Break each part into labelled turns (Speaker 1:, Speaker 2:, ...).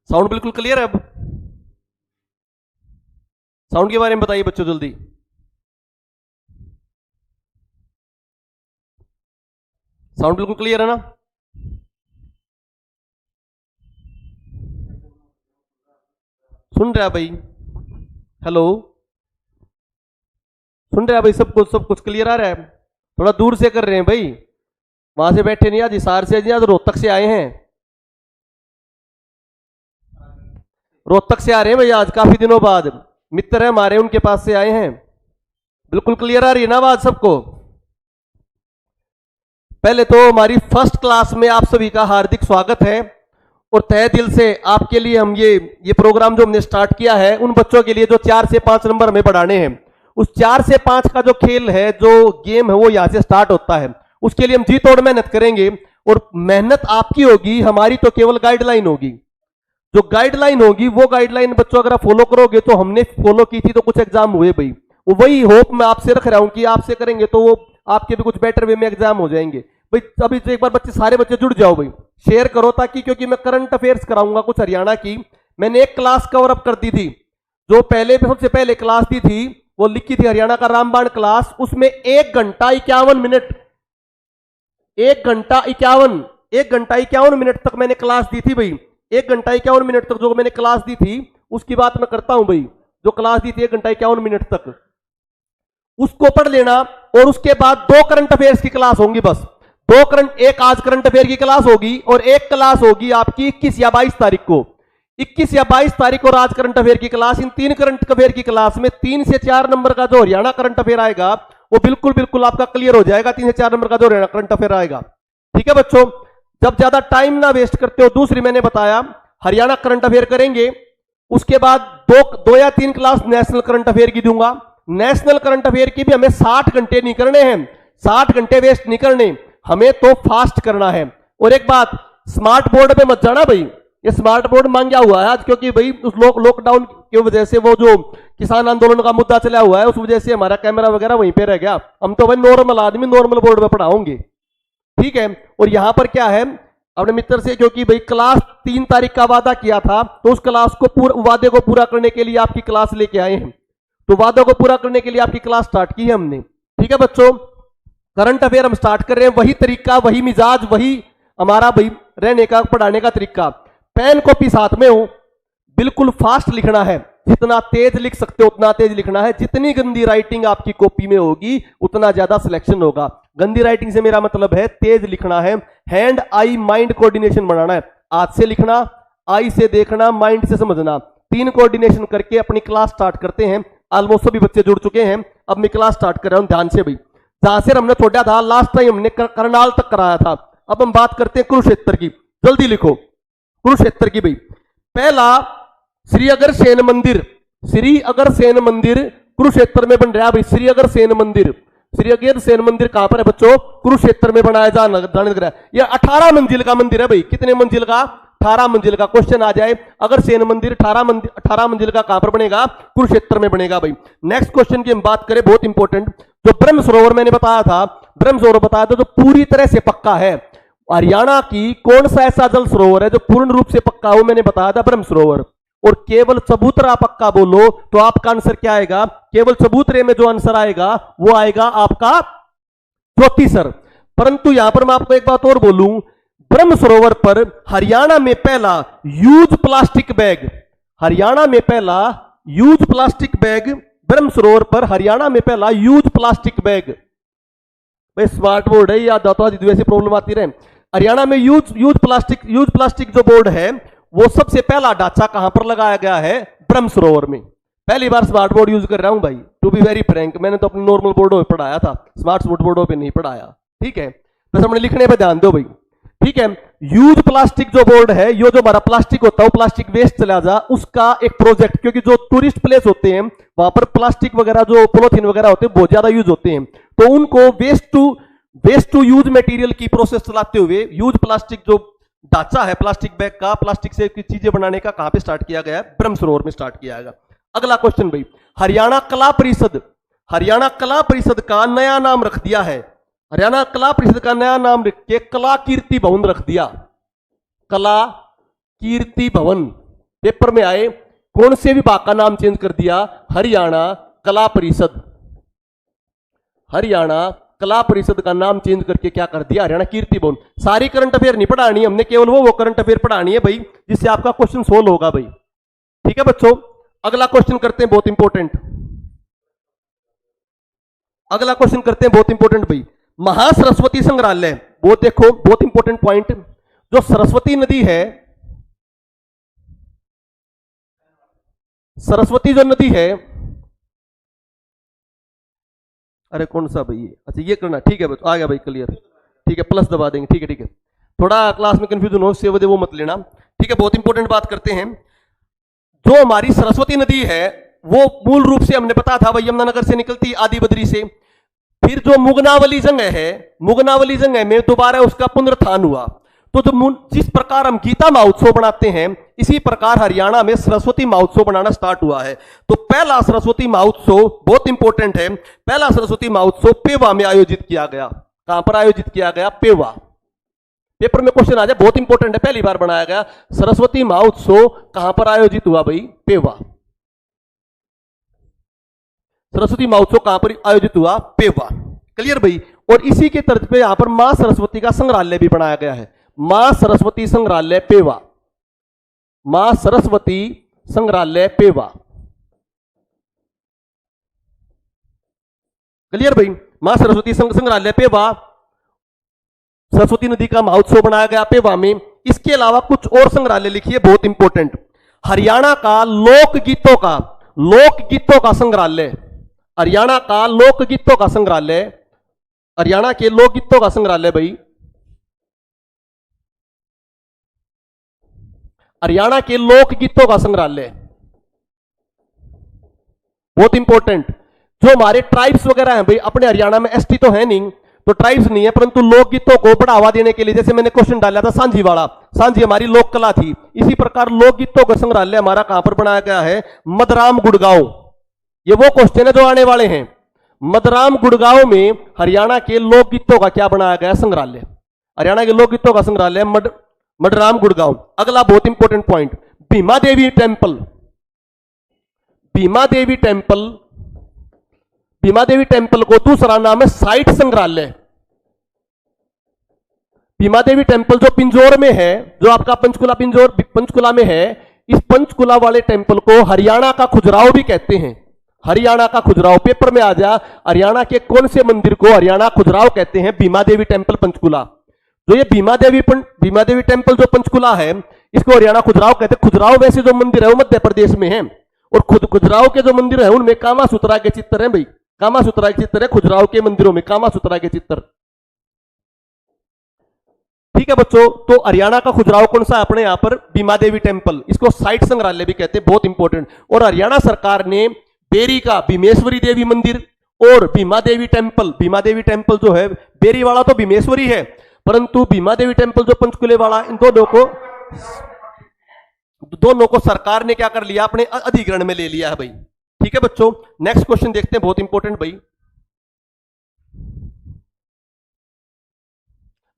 Speaker 1: Sound बिल्कुल clear है अब? साउंड के बारे में बताइए बच्चों जल्दी। साउंड बिल्कुल क्लियर है ना? सुन रहे भाई? हेलो, सुन रहे भाई? सब कुछ क्लियर आ रहा है? थोड़ा दूर से कर रहे हैं भाई, वहां से बैठे नहीं, आज हिसार से नहीं, आज रोहतक से आए हैं। रोहतक से आ रहे हैं भाई, आज काफी दिनों बाद मित्र है हमारे, उनके पास से आए हैं। बिल्कुल क्लियर आ रही है ना आवाज सबको? पहले तो हमारी फर्स्ट क्लास में आप सभी का हार्दिक स्वागत है, और तहे दिल से आपके लिए हम ये प्रोग्राम जो हमने स्टार्ट किया है उन बच्चों के लिए जो 4 से 5 नंबर हमें पढ़ाने हैं, उस 4 से 5 का जो खेल है, जो गेम है, वो यहां से स्टार्ट होता है। उसके लिए हम जी तोड़ मेहनत करेंगे, और मेहनत आपकी होगी, हमारी तो केवल गाइडलाइन होगी। जो गाइडलाइन होगी वो गाइडलाइन बच्चों अगर आप फॉलो करोगे, तो हमने फॉलो की थी तो कुछ एग्जाम हुए भाई, वही होप मैं आपसे रख रहा हूं कि आपसे करेंगे तो वो आपके भी कुछ बेटर वे में एग्जाम हो जाएंगे भाई। अभी तो एक बार बच्चे, सारे बच्चे जुड़ जाओ भाई, शेयर करो, ताकि क्योंकि मैं करंट अफेयर्स कराऊंगा कुछ हरियाणा की। मैंने एक क्लास कवर अप कर दी थी, जो सबसे पहले क्लास दी थी वो लिखी थी हरियाणा का रामबाण क्लास, उसमें 1 घंटा 51 मिनट 1 घंटा 51 मिनट तक मैंने क्लास दी थी भाई। 1 घंटा 51 मिनट तक जो मैंने क्लास दी थी, उसकी बात मैं करता हूं भाई। जो क्लास दी थी 1 घंटा 51 मिनट तक, उसको पढ़ लेना, और उसके बाद 2 करंट अफेयर्स की क्लास होंगी बस। एक आज करंट अफेयर की क्लास होगी, और एक क्लास होगी आपकी 21 या 22 तारीख को। 21 या 22 तारीख और आज करंट अफेयर की क्लास, इन 3 करंट अफेयर की क्लास में 3 से 4 नंबर का जो हरियाणा करंट अफेयर आएगा, वो बिल्कुल आपका क्लियर हो जाएगा। 3 से 4 नंबर का जो हरियाणा करंट अफेयर आएगा, ठीक है बच्चों? जब ज्यादा टाइम ना वेस्ट करते हो, दूसरी मैंने बताया हरियाणा करंट अफेयर करेंगे, उसके बाद 2 या 3 क्लास नेशनल करंट अफेयर की दूंगा। नेशनल करंट अफेयर की भी हमें 60 घंटे नहीं करने हैं, 60 घंटे वेस्ट नहीं करने, हमें तो फास्ट करना है। और एक बात, स्मार्ट बोर्ड पे मत जाना भाई, ये स्मार्ट बोर्ड मांगा हुआ है आज, क्योंकि भाई उस लॉकडाउन की वजह से वो जो किसान आंदोलन का मुद्दा चला हुआ है, उस वजह से हमारा कैमरा वगैरह वहीं पे रह गया। हम तो भाई नॉर्मल आदमी नॉर्मल बोर्ड पे पढ़ाओगे, ठीक है? और यहां पर क्या है, अपने मित्र से, क्योंकि भाई क्लास 3 तारीख का वादा किया था, तो उस क्लास को वादे को पूरा करने के लिए आपकी क्लास लेके आए हैं, तो वादों को पूरा करने के लिए आपकी क्लास स्टार्ट की है हमने, ठीक है बच्चों? करंट अफेयर हम स्टार्ट कर रहे हैं, वही तरीका, वही मिजाज, वही हमारा भाई रहने का, पढ़ाने का तरीका। पेन कॉपी साथ में हो, बिल्कुल फास्ट लिखना है, जितना तेज लिख सकते हो उतना तेज लिखना है। जितनी गंदी राइटिंग आपकी कॉपी में होगी, उतना ज्यादा सिलेक्शन होगा। गंदी राइटिंग से मेरा मतलब है तेज लिखना है, हैंड आई माइंड कोऑर्डिनेशन बनाना है। हाथ से लिखना, आई से देखना, माइंड से समझना, 3 कोऑर्डिनेशन करके अपनी क्लास स्टार्ट करते हैं। ऑलमोस्ट सभी बच्चे जुड़ चुके हैं, अब मैं क्लास स्टार्ट कर रहा हूं, ध्यान से भाई। जहां से हमने छोड़ा था लास्ट टाइम, हमने करनाल तक कराया था। अब हम बात करते हैं कुरुक्षेत्र की, जल्दी लिखो कुरुक्षेत्र की भाई। पहला श्री अग्रसेन मंदिर, श्री अग्रसेन मंदिर कुरुक्षेत्र में बन रहा है भाई। श्री अग्रसेन मंदिर, श्री अग्रसेन मंदिर कहां पर है बच्चों? कुरुक्षेत्र में बनाया जाने लग रहा है। यह 18 मंजिल का मंदिर है भाई। कितने मंजिल का? 18 मंजिल का। क्वेश्चन आ जाए, अग्रसेन मंदिर 18 मंजिल का कहां पर बनेगा? कुरुक्षेत्र में बनेगा भाई। नेक्स्ट क्वेश्चन की हम बात करें, बहुत इंपॉर्टेंट, जो ब्रह्म सरोवर मैंने बताया था, ब्रह्म सरोवर बताया था जो पूरी तरह से पक्का है। हरियाणा की कौन सा ऐसा जल सरोवर है जो पूर्ण रूप से पक्का हो? मैंने बताया था ब्रह्म सरोवर। और केवल चबूतरा पक्का बोलो तो आपका आंसर क्या आएगा? केवल चबूतरे में जो आंसर आएगा वो आएगा आपका ज्योतिसर। परंतु यहां पर मैं आपको एक बात और बोलूं, ब्रह्म सरोवर पर हरियाणा में पहला यूज प्लास्टिक बैग, हरियाणा में पहला यूज प्लास्टिक बैग, ब्रह्म सरोवर पर हरियाणा में पहला यूज प्लास्टिक बैग। भाई स्मार्ट बोर्ड है, याद आता है, वैसी प्रॉब्लम आती रहे। हरियाणा में यूज प्लास्टिक जो बोर्ड है, वो सबसे पहला ढांचा कहां पर लगाया गया है? ब्रह्म सरोवर में। पहली बार स्मार्ट बोर्ड यूज कर रहा हूं भाई, टू बी वेरी फ्रैंक। मैंने तो अपने नॉर्मल बोर्डों पे पढ़ाया था, स्मार्ट बोर्डों पे नहीं पढ़ाया, ठीक है? बस हमने लिखने पे ध्यान दो भाई, ठीक है? यूज प्लास्टिक जो बोर्ड है, ये जो हमारा प्लास्टिक होता है, वो प्लास्टिक वेस्ट चला जा, उसका एक प्रोजेक्ट, क्योंकि जो टूरिस्ट प्लेस होते हैं वहां पर प्लास्टिक वगैरह, जो पॉलिथीन वगैरह होते हैं, बहुत ज्यादा यूज होते हैं, तो उनको वेस्ट टू यूज मटेरियल की प्रोसेस चलाते हुए यूज प्लास्टिक जो ढांचा है प्लास्टिक बैग का, प्लास्टिक से चीजें बनाने का, कहां पे स्टार्ट किया गया है? ब्रह्म सरोवर में स्टार्ट किया गया। अगला क्वेश्चन भाई, हरियाणा कला परिषद का नया नाम रख दिया है, हरियाणा कला परिषद का नया नाम रख के कला कीर्ति भवन रख दिया। कला कीर्ति भवन, पेपर में आए, कौन से विभाग का नाम चेंज कर दिया? हरियाणा कला परिषद। हरियाणा कला परिषद का नाम चेंज करके क्या कर दिया? हरियाणा कीर्ति भवन। सारी करंट अफेयर नहीं पढ़ानी, हमने केवल वो करंट अफेयर पढ़ानी है भाई जिससे आपका क्वेश्चन सोल्व होगा भाई। ठीक है बच्चों, अगला क्वेश्चन करते हैं, बहुत इंपॉर्टेंट। अगला क्वेश्चन करते हैं, बहुत इंपॉर्टेंट भाई। महासरस्वती संग्रहालय, बहुत देखो, बहुत इंपॉर्टेंट पॉइंट। जो सरस्वती नदी है, सरस्वती जो नदी है, अरे कौन सा भाई? अच्छा ये करना, ठीक है आ गया भाई, क्लियर। ठीक है, प्लस दबा देंगे, ठीक है ठीक है। थोड़ा क्लास में कंफ्यूजन हो, इससे वो मत लेना। ठीक है, बहुत इंपॉर्टेंट बात करते हैं। जो हमारी सरस्वती नदी है वो मूल रूप से हमने पता था भाई यमुनानगर से निकलती, आदि बद्री से। फिर जो मुगनावली जंग है, मुगनावली जंग में दोबारा उसका पुनरुत्थान हुआ। तो जो जिस प्रकार हम गीता महोत्सव बनाते हैं, इसी प्रकार हरियाणा में सरस्वती महोत्सव बनाना स्टार्ट हुआ है। तो पहला सरस्वती महोत्सव बहुत इंपॉर्टेंट है, पहला सरस्वती महोत्सव पेवा में आयोजित किया गया। कहां पर आयोजित किया गया? पेवा। पेपर में क्वेश्चन आ जाए, बहुत इंपॉर्टेंट है, पहली बार बनाया गया सरस्वती महोत्सव कहां पर आयोजित हुआ भाई? पेवा। सरस्वती महोत्सव कहां पर आयोजित हुआ? पेवा। क्लियर भाई। और इसी के तर्ज पे यहां पर मां सरस्वती का संग्रहालय भी बनाया गया है, मां सरस्वती संग्रहालय पेवा। मां सरस्वती संग्रहालय पेवा। क्लियर भाई। मां सरस्वती संग्रहालय पेवा, सरस्वती नदी का महोत्सव बनाया गया पेवा में। इसके अलावा कुछ और संग्रहालय लिखिए, बहुत इंपॉर्टेंट। हरियाणा का लोकगीतों का संग्रहालय, हरियाणा का लोकगीतों का संग्रहालय, हरियाणा के लोकगीतों का संग्रहालय भाई, हरियाणा के लोकगीतों का संग्रहालय, बहुत इंपॉर्टेंट। जो हमारे ट्राइब्स वगैरह हैं भाई, अपने हरियाणा में एसटी तो है नहीं, तो ट्राइब्स नहीं है, परंतु लोकगीतों को बढ़ावा देने के लिए, जैसे मैंने क्वेश्चन डाला था सांझीवाड़ा, सांझी हमारी लोक कला थी, इसी प्रकार लोकगीतों का संग्रहालय हमारा कहां पर बनाया गया है? मदराम गुड़गांव। ये वो क्वेश्चन है जो आने वाले हैं। मदराम गुड़गांव में हरियाणा के लोकगीतों का क्या बनाया गया? संग्रहालय। हरियाणा के लोकगीतों का संग्रहालय मदराम गुड़गांव। अगला बहुत इंपॉर्टेंट पॉइंट, भीमा देवी टेम्पल। भीमा देवी टेम्पल, भीमा देवी टेम्पल को दूसरा नाम है साइट संग्रहालय। भीमा देवी टेम्पल जो पिंजौर में है, जो आपका पंचकुला, पंचकुला में है, इस पंचकुला वाले टेम्पल को हरियाणा का खजुराहो भी कहते हैं। हरियाणा का खजुराहो, पेपर में आ जा, हरियाणा के कौन से मंदिर को हरियाणा खजुराहो कहते हैं? भीमा देवी टेम्पल पंचकुला। जो ये भीमा देवी टेम्पल जो पंचकुला है, इसको हरियाणा खजुराहो कहते हैं। खजुराहो वैसे जो मंदिर है वो मध्य प्रदेश में है, और खुद खजुराहो के जो मंदिर है उनमें कामा सूत्रा के चित्र है भाई, कामा सूत्रा के चित्र है खजुराहो के मंदिरों में, कामा सूत्रा के चित्र। ठीक है बच्चों, तो हरियाणा का खजुराहो कौन सा? अपने यहां पर भीमा देवी टेम्पल, इसको साइट संग्रहालय भी कहते हैं, बहुत इंपॉर्टेंट। और हरियाणा सरकार ने बेरी का भीमेश्वरी देवी मंदिर और भीमा देवी टेम्पल जो है, बेरी वाला तो भीमेश्वरी है, परंतु भीमा देवी टेम्पल जो पंचकुले वाला, इन दोनों को सरकार ने क्या कर लिया? अपने अधिग्रहण में ले लिया है भाई। ठीक है बच्चों, नेक्स्ट क्वेश्चन देखते हैं, बहुत इंपॉर्टेंट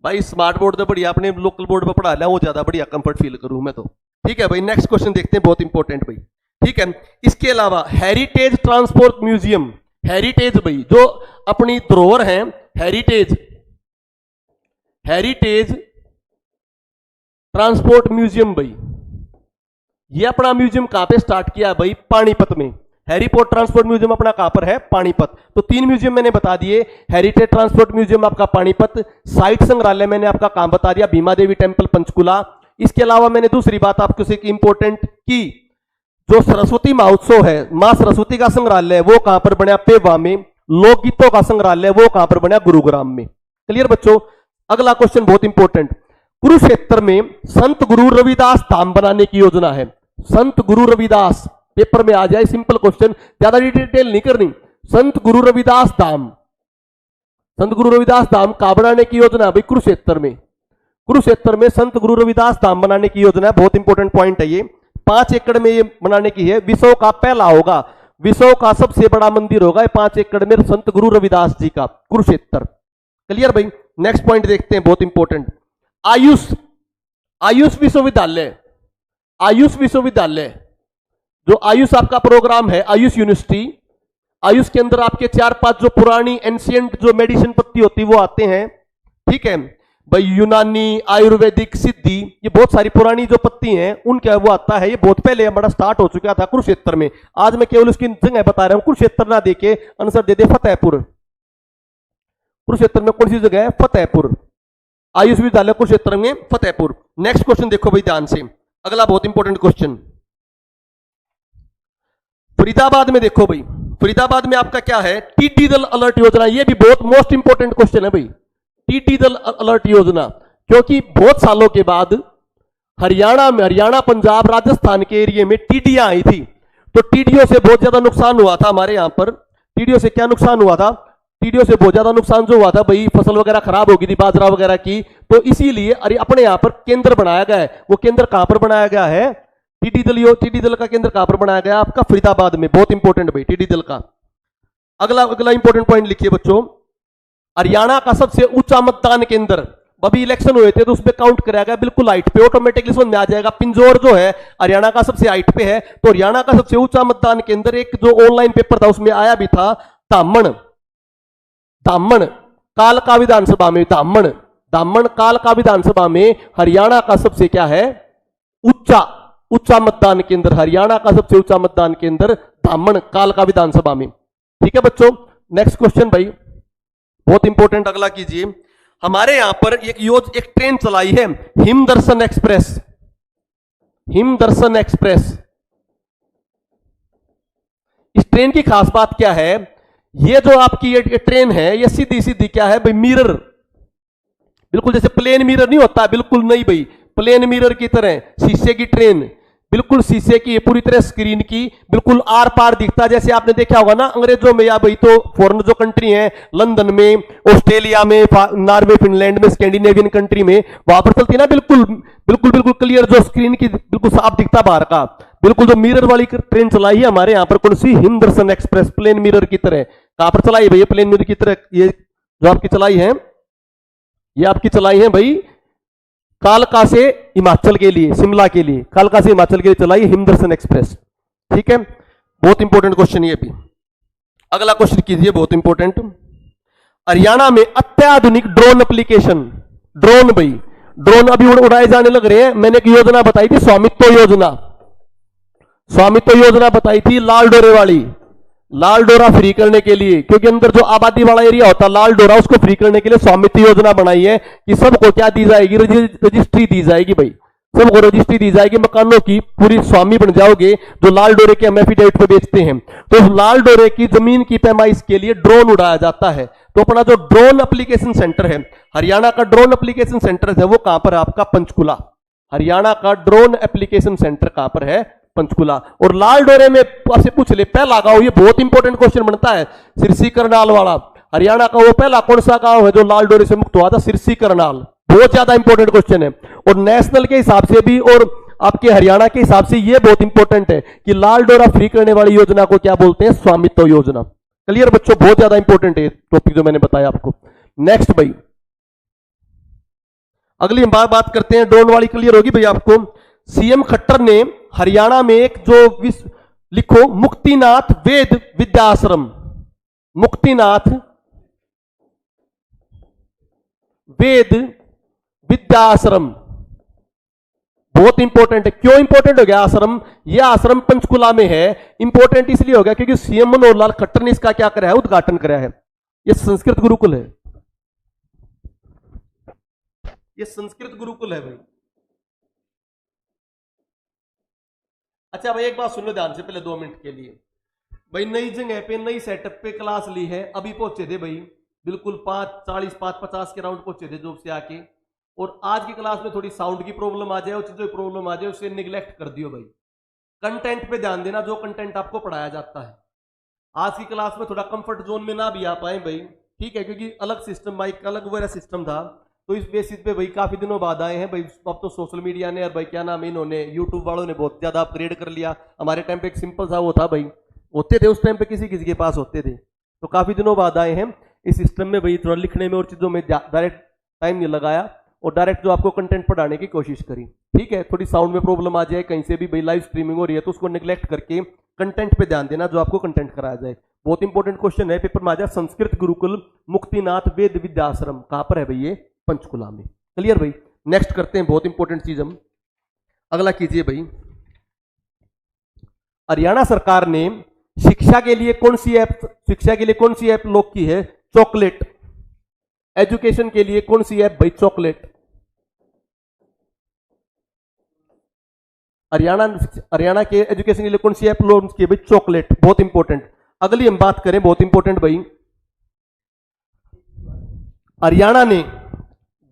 Speaker 1: भाई स्मार्ट बोर्ड तो बढ़िया, अपने लोकल बोर्ड पर पढ़ा लिया, वो ज्यादा बढ़िया कंफर्ट फील करूं मैं तो। ठीक है भाई, नेक्स्ट क्वेश्चन देखते हैं, बहुत इंपॉर्टेंट भाई। ठीक है, इसके अलावा हेरिटेज ट्रांसपोर्ट म्यूजियम, हेरिटेज भाई जो अपनी धरोहर है, हेरिटेज ट्रांसपोर्ट म्यूजियम भाई, ये अपना म्यूजियम कहां पे स्टार्ट किया भाई? पानीपत में। हेरिपोर्ट ट्रांसपोर्ट म्यूजियम अपना कहां पर है? पानीपत। तो 3 म्यूजियम मैंने बता दिए, हेरिटेज ट्रांसपोर्ट म्यूजियम आपका पानीपत, साइट संग्रहालय मैंने आपका काम बता दिया भीमा देवी टेम्पल पंचकुला। इसके अलावा मैंने दूसरी बात आपको से इंपॉर्टेंट की, जो सरस्वती महोत्सव है, मां सरस्वती का संग्रहालय वो कहां पर बना? पेवा में। लोकगीतों का संग्रहालय वो कहां पर बना? गुरुग्राम में। क्लियर बच्चों। अगला क्वेश्चन बहुत इंपॉर्टेंट, कुरुक्षेत्र में संत गुरु रविदास धाम बनाने की योजना है। संत गुरु रविदास, पेपर में आ जाए, सिंपल क्वेश्चन, ज्यादा डिटेल नहीं करनी। संत गुरु रविदास धाम, संत गुरु रविदास धाम कहां बनाने की योजना है भाई? कुरुक्षेत्र में। कुरुक्षेत्र में संत गुरु रविदास धाम बनाने की योजना है, बहुत इंपॉर्टेंट पॉइंट है ये। 5 एकड़ में ये बनाने की है, विश्व का पहला होगा, विश्व का सबसे बड़ा मंदिर होगा 5 एकड़ में संत गुरु रविदास जी का, कुरुक्षेत्र। क्लियर भाई। नेक्स्ट पॉइंट देखते हैं, बहुत इंपॉर्टेंट, आयुष विश्वविद्यालय। आयुष विश्वविद्यालय, जो आयुष आपका प्रोग्राम है, आयुष यूनिवर्सिटी, आयुष के अंदर आपके 4-5 जो पुरानी एंशियंट जो मेडिसिन पत्ती होती है वो आते हैं, ठीक है भाई, यूनानी, आयुर्वेदिक, सिद्धि, ये बहुत सारी पुरानी जो पत्ती हैं उनका वो आता है। ये बहुत पहले हमारा स्टार्ट हो चुका था कुरुक्षेत्र में। आज मैं केवल उसकी जगह बता रहा हूं, कुरुक्षेत्र ना देके आंसर दे दे फतेहपुर। कुरुक्षेत्र में कौन सी जगह है? फतेहपुर। आयुष विद्यालय कुरुक्षेत्र में फतेहपुर। नेक्स्ट क्वेश्चन देखो भाई ध्यान से, अगला बहुत इंपॉर्टेंट क्वेश्चन। फरीदाबाद में देखो भाई, फरीदाबाद में आपका क्या है? टीडी दल अलर्ट योजना। ये भी बहुत मोस्ट इंपॉर्टेंट क्वेश्चन है भाई, टीडी दल अलर्ट योजना, क्योंकि बहुत सालों के बाद हरियाणा में, हरियाणा पंजाब राजस्थान के एरिया में टीडियां आई थी, तो टीडियों से बहुत ज्यादा नुकसान हुआ था हमारे यहां पर। टीडियों से क्या नुकसान हुआ था? टीडियों से बहुत ज्यादा नुकसान जो हुआ था भाई, फसल वगैरह खराब हो गई थी, बाजरा वगैरह की, तो इसीलिए अरे अपने यहां पर केंद्र बनाया गया है। वो केंद्र कहां पर बनाया गया है? टीडी दल का केंद्र कहां पर बनाया गया? आपका फरीदाबाद में। बहुत इंपॉर्टेंट भाई टीडी दल का। अगला इंपॉर्टेंट पॉइंट लिखिए बच्चों, हरियाणा का सबसे ऊंचा मतदान केंद्र, अभी इलेक्शन हुए थे तो उसमें काउंट कराया गया, बिल्कुल हाइट पे, ऑटोमेटिकली समझ में आ जाएगा। पिंजौर जो है हरियाणा का सबसे हाइट पे है, तो हरियाणा का सबसे ऊंचा मतदान केंद्र, एक जो ऑनलाइन पेपर था उसमें आया भी था, धामण। धामण कालका विधानसभा में, धामण कालका विधानसभा में हरियाणा का सबसे क्या है? ऊंचा मतदान केंद्र। हरियाणा का सबसे ऊंचा मतदान केंद्र धामण कालका विधानसभा में। ठीक है बच्चों, नेक्स्ट क्वेश्चन भाई बहुत इंपॉर्टेंट, अगला कीजिए। हमारे यहां पर एक ट्रेन चलाई है, हिमदर्शन एक्सप्रेस। हिमदर्शन एक्सप्रेस, इस ट्रेन की खास बात क्या है? ये जो आपकी ये ट्रेन है, ये सीधी सीधी क्या है भाई? मिरर, बिल्कुल जैसे प्लेन मिरर नहीं होता, बिल्कुल नहीं भाई, प्लेन मिरर की तरह शीशे की ट्रेन, बिल्कुल शीशे की, पूरी तरह स्क्रीन की, बिल्कुल आर पार दिखता। जैसे आपने देखा होगा ना अंग्रेजों में, या भाई तो फॉरेन जो कंट्री है, लंदन में, ऑस्ट्रेलिया में, नॉर्वे, फिनलैंड में, स्कैंडिनेवियन कंट्री में, वहां पर चलती है ना बिल्कुल बिल्कुल बिल्कुल क्लियर, जो स्क्रीन की बिल्कुल साफ दिखता बाहर का, बिल्कुल जो मिरर वाली ट्रेन चलाई है हमारे यहाँ पर। कौन सी? हिमदर्शन एक्सप्रेस, प्लेन मिरर की तरह। कहां पर चलाई भैया? प्लेन मिरर की तरह। ये जो आपकी चलाई है, ये आपकी चलाई है भाई कालका से हिमाचल के लिए, शिमला के लिए, कालका से हिमाचल के लिए चलाई हिमदर्शन एक्सप्रेस। ठीक है, बहुत इंपॉर्टेंट क्वेश्चन ये भी। अगला क्वेश्चन कीजिए बहुत इंपॉर्टेंट, हरियाणा में अत्याधुनिक ड्रोन एप्लीकेशन। ड्रोन भाई, ड्रोन अभी उड़ाए जाने लग रहे हैं। मैंने एक योजना बताई थी, स्वामित्व योजना। स्वामित्व योजना बताई थी लाल डोरे वाली, लाल डोरा फ्री करने के लिए, क्योंकि अंदर जो आबादी वाला एरिया होता है लाल डोरा, उसको फ्री करने के लिए स्वामित्व योजना बनाई है कि सबको क्या दी जाएगी? रजिस्ट्री दी जाएगी भाई, सबको रजिस्ट्री दी जाएगी मकानों की, पूरी स्वामी बन जाओगे जो लाल डोरे के हम एफिडेविट पे बेचते हैं। तो लाल डोरे की जमीन की पैमाइश के लिए ड्रोन उड़ाया जाता है। तो अपना जो ड्रोन एप्लीकेशन सेंटर है, हरियाणा का ड्रोन एप्लीकेशन सेंटर है, वो कहां पर है? आपका पंचकुला। हरियाणा का ड्रोन एप्लीकेशन सेंटर कहां पर है? पंचकुला। और लाल डोरे में आपसे पूछ ले पहला गांव, ये बहुत इंपॉर्टेंट क्वेश्चन बनता है, सिरसी करनाल वाला। हरियाणा का वो पहला कौन सा गांव है जो लाल डोरे से मुक्त हुआ था? सिरसी करनाल। बहुत ज्यादा इंपॉर्टेंट क्वेश्चन है, और नेशनल के हिसाब से भी और आपके हरियाणा के हिसाब से ये बहुत इंपॉर्टेंट है कि लाल डोरा फ्री करने वाली योजना को क्या बोलते हैं? स्वामित्व योजना। क्लियर बच्चों, बहुत ज्यादा इंपॉर्टेंट है टॉपिक जो मैंने बताया आपको। नेक्स्ट भाई, अगली बात करते हैं, ड्रोन वाली क्लियर होगी भाई आपको। सीएम खट्टर ने हरियाणा में एक जो लिखो, मुक्तिनाथ वेद विद्याश्रम। मुक्तिनाथ वेद विद्याश्रम बहुत इंपॉर्टेंट है। क्यों इंपॉर्टेंट हो गया आश्रम? यह आश्रम पंचकुला में है। इंपॉर्टेंट इसलिए हो गया क्योंकि सीएम मनोहर लाल खट्टर ने इसका क्या कराया है? उद्घाटन कराया है। यह संस्कृत गुरुकुल है, यह संस्कृत गुरुकुल है भाई। अच्छा भाई एक बात सुन लो ध्यान से, पहले 2 मिनट के लिए भाई, नई जगह पे नई सेटअप पे क्लास ली है, अभी पहुंचे थे भाई, बिल्कुल 5:40 5:50 के राउंड पहुंचे थे जॉब से आके। और आज की क्लास में थोड़ी साउंड की प्रॉब्लम आ जाए और चीजों की प्रॉब्लम आ जाए, उसे निगलेक्ट कर दियो भाई। कंटेंट पे ध्यान देना, जो कंटेंट आपको पढ़ाया जाता है। आज की क्लास में थोड़ा कंफर्ट जोन में ना भी आ पाए भाई, ठीक है, क्योंकि अलग सिस्टम, माइक अलग वगैरह सिस्टम था, तो इस बेसिस पे भाई काफी दिनों बाद आए हैं भाई। अब तो सोशल मीडिया ने और भाई क्या नाम है, इन्होंने यूट्यूब वालों ने बहुत ज्यादा अपग्रेड कर लिया। हमारे टाइम पे एक सिंपल सा वो था भाई, होते थे उस टाइम पे किसी किसी के पास होते थे, तो काफी दिनों बाद आए हैं इस सिस्टम में भाई। थोड़ा लिखने में और चीजों में डायरेक्ट टाइम नहीं लगाया, और डायरेक्ट जो आपको कंटेंट पढ़ाने की कोशिश करी। ठीक है, थोड़ी साउंड में प्रॉब्लम आ जाए कहीं से भी, भाई लाइव स्ट्रीमिंग हो रही है तो उसको निगलेक्ट करके कंटेंट पे ध्यान देना जो आपको कंटेंट कराया जाए। बहुत इंपॉर्टेंट क्वेश्चन है, पेपर में आ जाए। संस्कृत गुरुकुल मुक्तिनाथ वेद विद्याश्रम कहां पर है भाई? ये पंचकुला में। क्लियर भाई? नेक्स्ट करते हैं, बहुत इंपॉर्टेंट चीज हम अगला कीजिए भाई। हरियाणा सरकार ने शिक्षा के लिए कौन सी ऐप लॉन्च की है? चॉकलेट। एजुकेशन के लिए कौन सी ऐप भाई? चॉकलेट। हरियाणा के एजुकेशन के लिए कौन सी ऐप लॉन्च की है भाई? चॉकलेट। बहुत इंपॉर्टेंट। अगली हम बात करें, बहुत इंपॉर्टेंट भाई, हरियाणा ने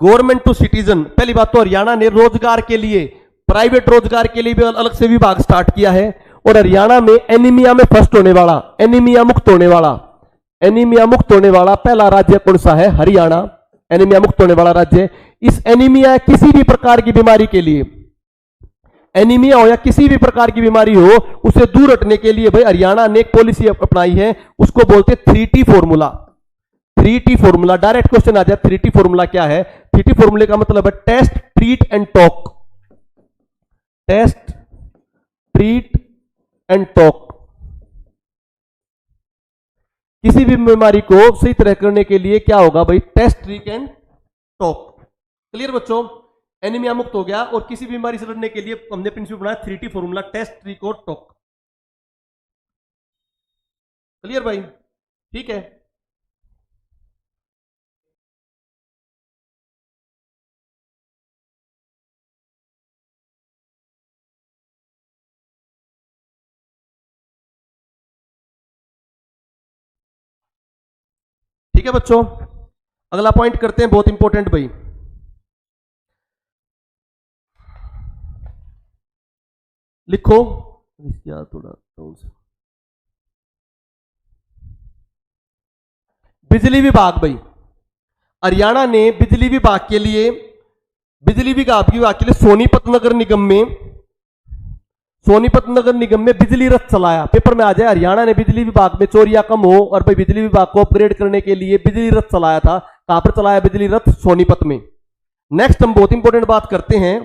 Speaker 1: गवर्नमेंट टू सिटीजन, पहली बात तो हरियाणा ने रोजगार के लिए, प्राइवेट रोजगार के लिए भी अलग से विभाग स्टार्ट किया है। और हरियाणा में एनीमिया में फर्स्ट होने वाला, एनीमिया मुक्त होने वाला पहला राज्य कौन सा है? हरियाणा। एनीमिया मुक्त होने वाला राज्य। इस एनीमिया किसी भी प्रकार की बीमारी के लिए, एनीमिया हो या किसी भी प्रकार की बीमारी हो, उसे दूर हटने के लिए भाई हरियाणा ने एक पॉलिसी अपनाई है, उसको बोलते 3T formula. 3T formula, direct question आ जाए। 3T फॉर्मूला क्या है? 3T फॉर्मूले का मतलब है test, treat and talk. Test, treat and talk. किसी भी बीमारी को सही तरह करने के लिए क्या होगा भाई? Test, treat and talk. Clear बच्चों? एनीमिया मुक्त हो गया और किसी बीमारी से लड़ने के लिए हमने प्रिंसिपल बनाया 3T फॉर्मूला, टेस्ट, ट्रीट और टॉक। क्लियर भाई? ठीक है। ठीक है बच्चों, अगला पॉइंट करते हैं, बहुत इंपॉर्टेंट भाई। लिखो थोड़ा बिजली विभाग भाई। हरियाणा ने बिजली विभाग के लिए सोनीपत नगर निगम में बिजली रथ चलाया। पेपर में आ जाए, हरियाणा ने बिजली विभाग में चोरियां कम हो और भाई बिजली विभाग को अपग्रेड करने के लिए बिजली रथ चलाया था। कहां पर चलाया बिजली रथ? सोनीपत में। नेक्स्ट हम बहुत इंपॉर्टेंट बात करते हैं,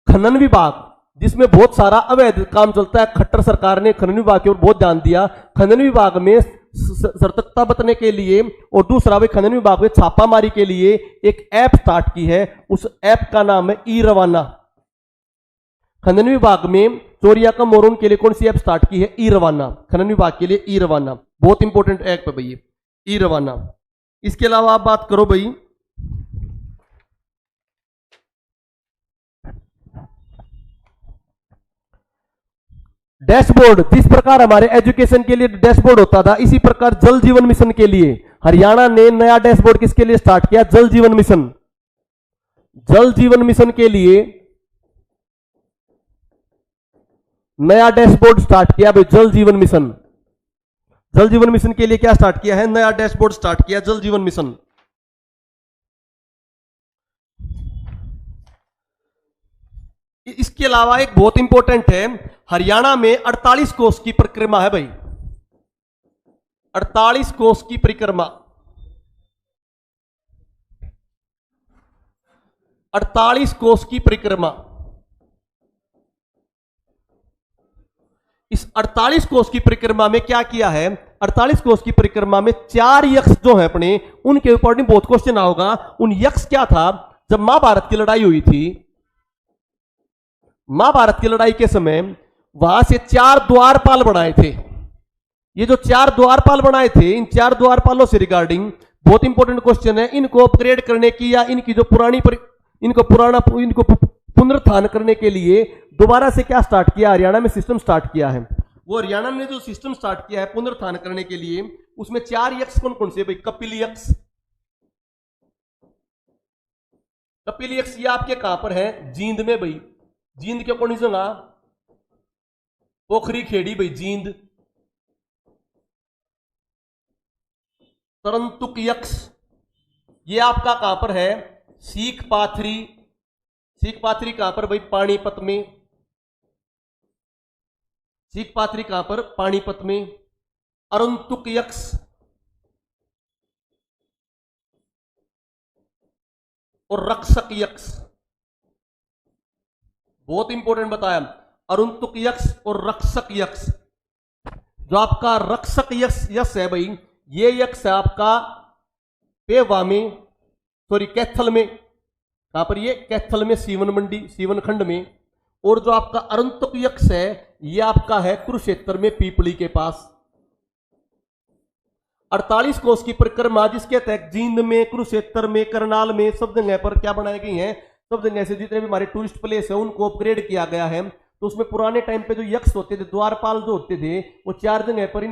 Speaker 1: खनन विभाग, जिसमें बहुत सारा अवैध काम चलता है। खट्टर सरकार ने खनन विभाग की ओर बहुत ध्यान दिया। खनन विभाग में सतर्कता बरतने के लिए और दूसरा भाई खनन विभाग में छापामारी के लिए एक ऐप स्टार्ट की है। उस ऐप का नाम है ई रवाना। खनन विभाग में चोरियां कम और उनके लिए कौन सी ऐप स्टार्ट की है? ई रवाना। खनन विभाग के लिए ई रवाना, बहुत इंपॉर्टेंट ऐप है भाई, ई रवाना। इसके अलावा आप बात करो भाई, डैशबोर्ड। जिस प्रकार हमारे एजुकेशन के लिए डैशबोर्ड होता था, इसी प्रकार जल जीवन मिशन के लिए हरियाणा ने नया डैशबोर्ड किसके लिए स्टार्ट किया? जल जीवन मिशन। जल जीवन मिशन के लिए नया डैशबोर्ड स्टार्ट किया भाई, जल जीवन मिशन। जल जीवन मिशन के लिए क्या स्टार्ट किया है? नया डैशबोर्ड स्टार्ट किया, जल जीवन मिशन। इसके अलावा एक बहुत इंपॉर्टेंट है, हरियाणा में 48 कोस की परिक्रमा है भाई। 48 कोस की परिक्रमा, 48 कोस की परिक्रमा। इस 48 कोस की परिक्रमा में क्या किया है? 48 कोस की परिक्रमा में 4 यक्ष जो है अपने, उनके ऊपर बहुत क्वेश्चन होगा। उन यक्ष क्या था? जब महाभारत की लड़ाई हुई थी, महाभारत की लड़ाई के समय वहां से 4 द्वारपाल बनाए थे। ये जो 4 द्वारपाल बनाए थे, इन 4 द्वारपालों से रिगार्डिंग बहुत इंपॉर्टेंट क्वेश्चन है। इनको अपग्रेड करने की या इनकी जो इनको पुनरुत्थान करने के लिए दोबारा से क्या स्टार्ट किया? हरियाणा में सिस्टम स्टार्ट किया है। वो हरियाणा ने जो सिस्टम स्टार्ट किया है पुनरुत्थान करने के लिए, उसमें 4 यक्ष कौन कौन से भाई? कपिल यक्ष। कपिल यक्ष ये आपके कहां पर है? जींद में भाई। जींद के कौन सी जगह? पोखरी खेड़ी भाई, जींद। तरंतुक यक्ष ये आपका कहां पर है? सीख पाथरी। सीख पाथरी कहां पर भाई? पानीपत में। सीख पाथरी कहां पर? पानीपत में। अरंतुक यक्ष और रक्षक यक्ष, बहुत इंपॉर्टेंट बताया, अरुंतुक यक्ष और रक्षक यक्ष। जो आपका रक्षक यक्ष है भाई, ये यक्ष है आपका पेवा में, सॉरी कैथल में, कहां पर, ये कैथल में, सीवन मंडी, सीवन खंड में। और जो आपका अरुंतुक यक्ष है ये आपका है कुरुक्षेत्र में, पीपली के पास। 48 कोस की परिक्रमा जिसके तहत जींद में, कुरुक्षेत्र में, करनाल में, सब जगह पर क्या बनाई गई है, सब जगह से जितने भी हमारे टूरिस्ट प्लेस है उनको अपग्रेड किया गया है। तो उसमें पुराने टाइम पे जो यक्ष होते थे, द्वारपाल जो होते थे, वो 4 जगह पर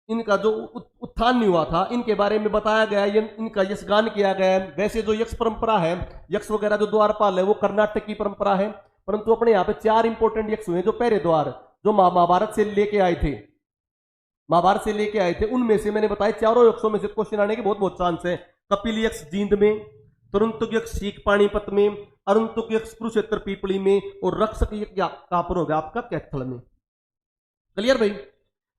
Speaker 1: इनका जो उत्थान नहीं हुआ था, इनके बारे में बताया गया है, इनका यक्षगान किया गया है। वैसे जो यक्ष परंपरा है, यक्ष वगैरह जो द्वारपाल है, वो कर्नाटक की परंपरा है, परंतु अपने यहाँ पे 4 इंपोर्टेंट यक्ष हुए जो पहरे द्वार, जो महाभारत से लेके आए थे, महाभारत से लेके आए थे, उनमें से मैंने बताया चारों यक्षों में से क्वेश्चन आने के बहुत बहुत चांस है। कपिल यक्ष जींद में, तुरंतुक यक्ष सीख पानीपत में, अरुंतुक यक्ष कुरुक्षेत्र पीपली में, और रक्षक यक्ष कहां पर होगा, आपका कैथल में। क्लियर भाई?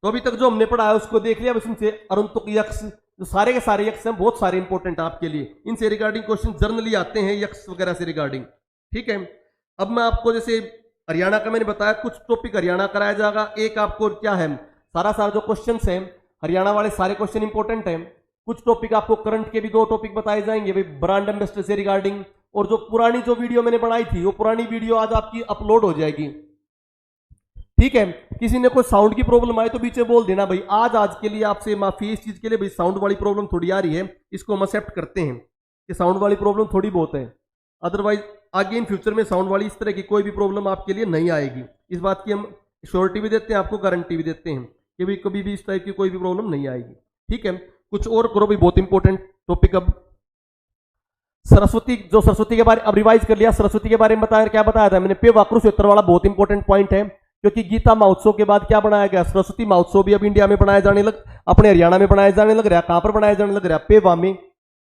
Speaker 1: तो अभी तक जो हमने पढ़ा है उसको देख लिया। इसमें से अरुंतुक यक्ष, जो सारे के सारे यक्ष हैं, बहुत सारे इंपॉर्टेंट आपके लिए, इनसे रिगार्डिंग क्वेश्चन जर्नली आते हैं यक्ष वगैरह से रिगार्डिंग। ठीक है, अब मैं आपको जैसे हरियाणा का मैंने बताया, कुछ टॉपिक हरियाणा कराया जाएगा, एक आपको क्या है, सारा जो क्वेश्चंस हैं हरियाणा वाले सारे क्वेश्चन इंपॉर्टेंट हैं। कुछ टॉपिक आपको करंट के भी 2 टॉपिक बताए जाएंगे भाई, ब्रांड एम्बेसडर से रिगार्डिंग। और जो पुरानी जो वीडियो मैंने बनाई थी, वो पुरानी वीडियो आज आपकी अपलोड हो जाएगी। ठीक है, किसी ने कोई साउंड की प्रॉब्लम आए तो बीच में बोल देना भाई, आज के लिए आपसे माफी इस चीज के लिए भाई, साउंड वाली प्रॉब्लम थोड़ी आ रही है, इसको हम एक्सेप्ट करते हैं कि साउंड वाली प्रॉब्लम थोड़ी बहुत है। अदरवाइज आगे इन फ्यूचर में साउंड वाली इस तरह की कोई भी प्रॉब्लम आपके लिए नहीं आएगी। इस बात की हम श्योरिटी भी देते हैं, आपको गारंटी भी देते हैं कि भाई कभी भी इस टाइप की कोई भी प्रॉब्लम नहीं आएगी। ठीक है, कुछ और करो भाई, बहुत इंपॉर्टेंट टॉपिक। अब सरस्वती, जो सरस्वती के बारे अब रिवाइज कर लिया, सरस्वती के बारे में बताया, क्या बताया था मैंने, पेवा कुरुक्षेत्र वाला बहुत इंपॉर्टेंट पॉइंट है, क्योंकि गीता महोत्सव के बाद क्या बनाया गया, सरस्वती महोत्सव भी अब इंडिया में बनाया जाने लग, अपने हरियाणा में बनाया जाने लग रहा है। कहां पर बनाया जाने लग रहा है, पेवा में।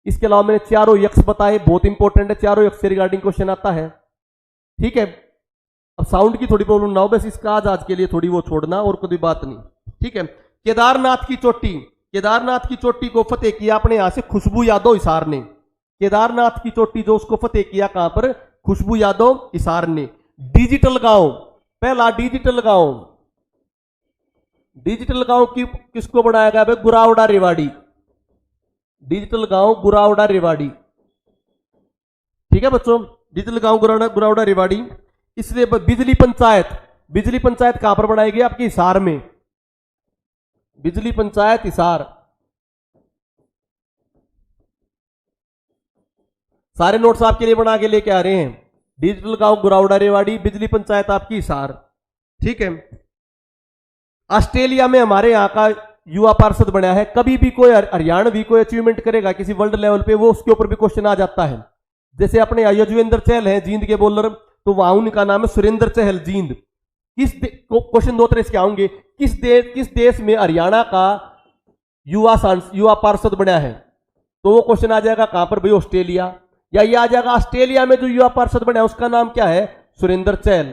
Speaker 1: इसके अलावा मैंने चारों यक्ष बताए, बहुत इंपॉर्टेंट है, चारों यक्ष से रिगार्डिंग क्वेश्चन आता है। ठीक है, अब साउंड की थोड़ी प्रॉब्लम ना हो, बस इसका आज के लिए थोड़ी वो छोड़ना, और कोई बात नहीं। ठीक है, केदारनाथ की चोटी, केदारनाथ की चोटी को फतेह किया अपने यहां से खुशबू यादव हिसार ने। केदारनाथ की चोटी जो उसको फतेह किया कहां पर, खुशबू यादव हिसार ने। डिजिटल गांव, पहला डिजिटल गांव, डिजिटल गांव की किसको बनाया गया, गुरावड़ा रेवाड़ी। डिजिटल गांव गुरावड़ा रेवाड़ी। ठीक है बच्चों, डिजिटल गांव गुरावड़ा रेवाड़ी। इसलिए बिजली पंचायत, बिजली पंचायत कहां पर बनाई गई, आपकी हिसार में, बिजली पंचायत हिसार। सारे नोट्स आपके लिए बना के लेके आ रहे हैं। डिजिटल गांव गुरावड़ा रेवाड़ी, बिजली पंचायत आपकी हिसार। ठीक है, ऑस्ट्रेलिया में हमारे यहां का युवा पार्षद बना है। कभी भी कोई हरियाणवी कोई अचीवमेंट करेगा किसी वर्ल्ड लेवल पे, वो उसके ऊपर भी क्वेश्चन आ जाता है। जैसे अपने यजुवेंद्र चहल हैं जींद के बॉलर, तो वहां उनका नाम है सुरेंद्र चहल जींद। क्वेश्चन 2 तरह से आएंगे, किस देश में हरियाणा का युवा पार्षद बना है, तो वो क्वेश्चन आ जाएगा कहां पर भाई, ऑस्ट्रेलिया। या ये आ जाएगा ऑस्ट्रेलिया में जो युवा पार्षद बना है उसका नाम क्या है, सुरेंद्र चहल,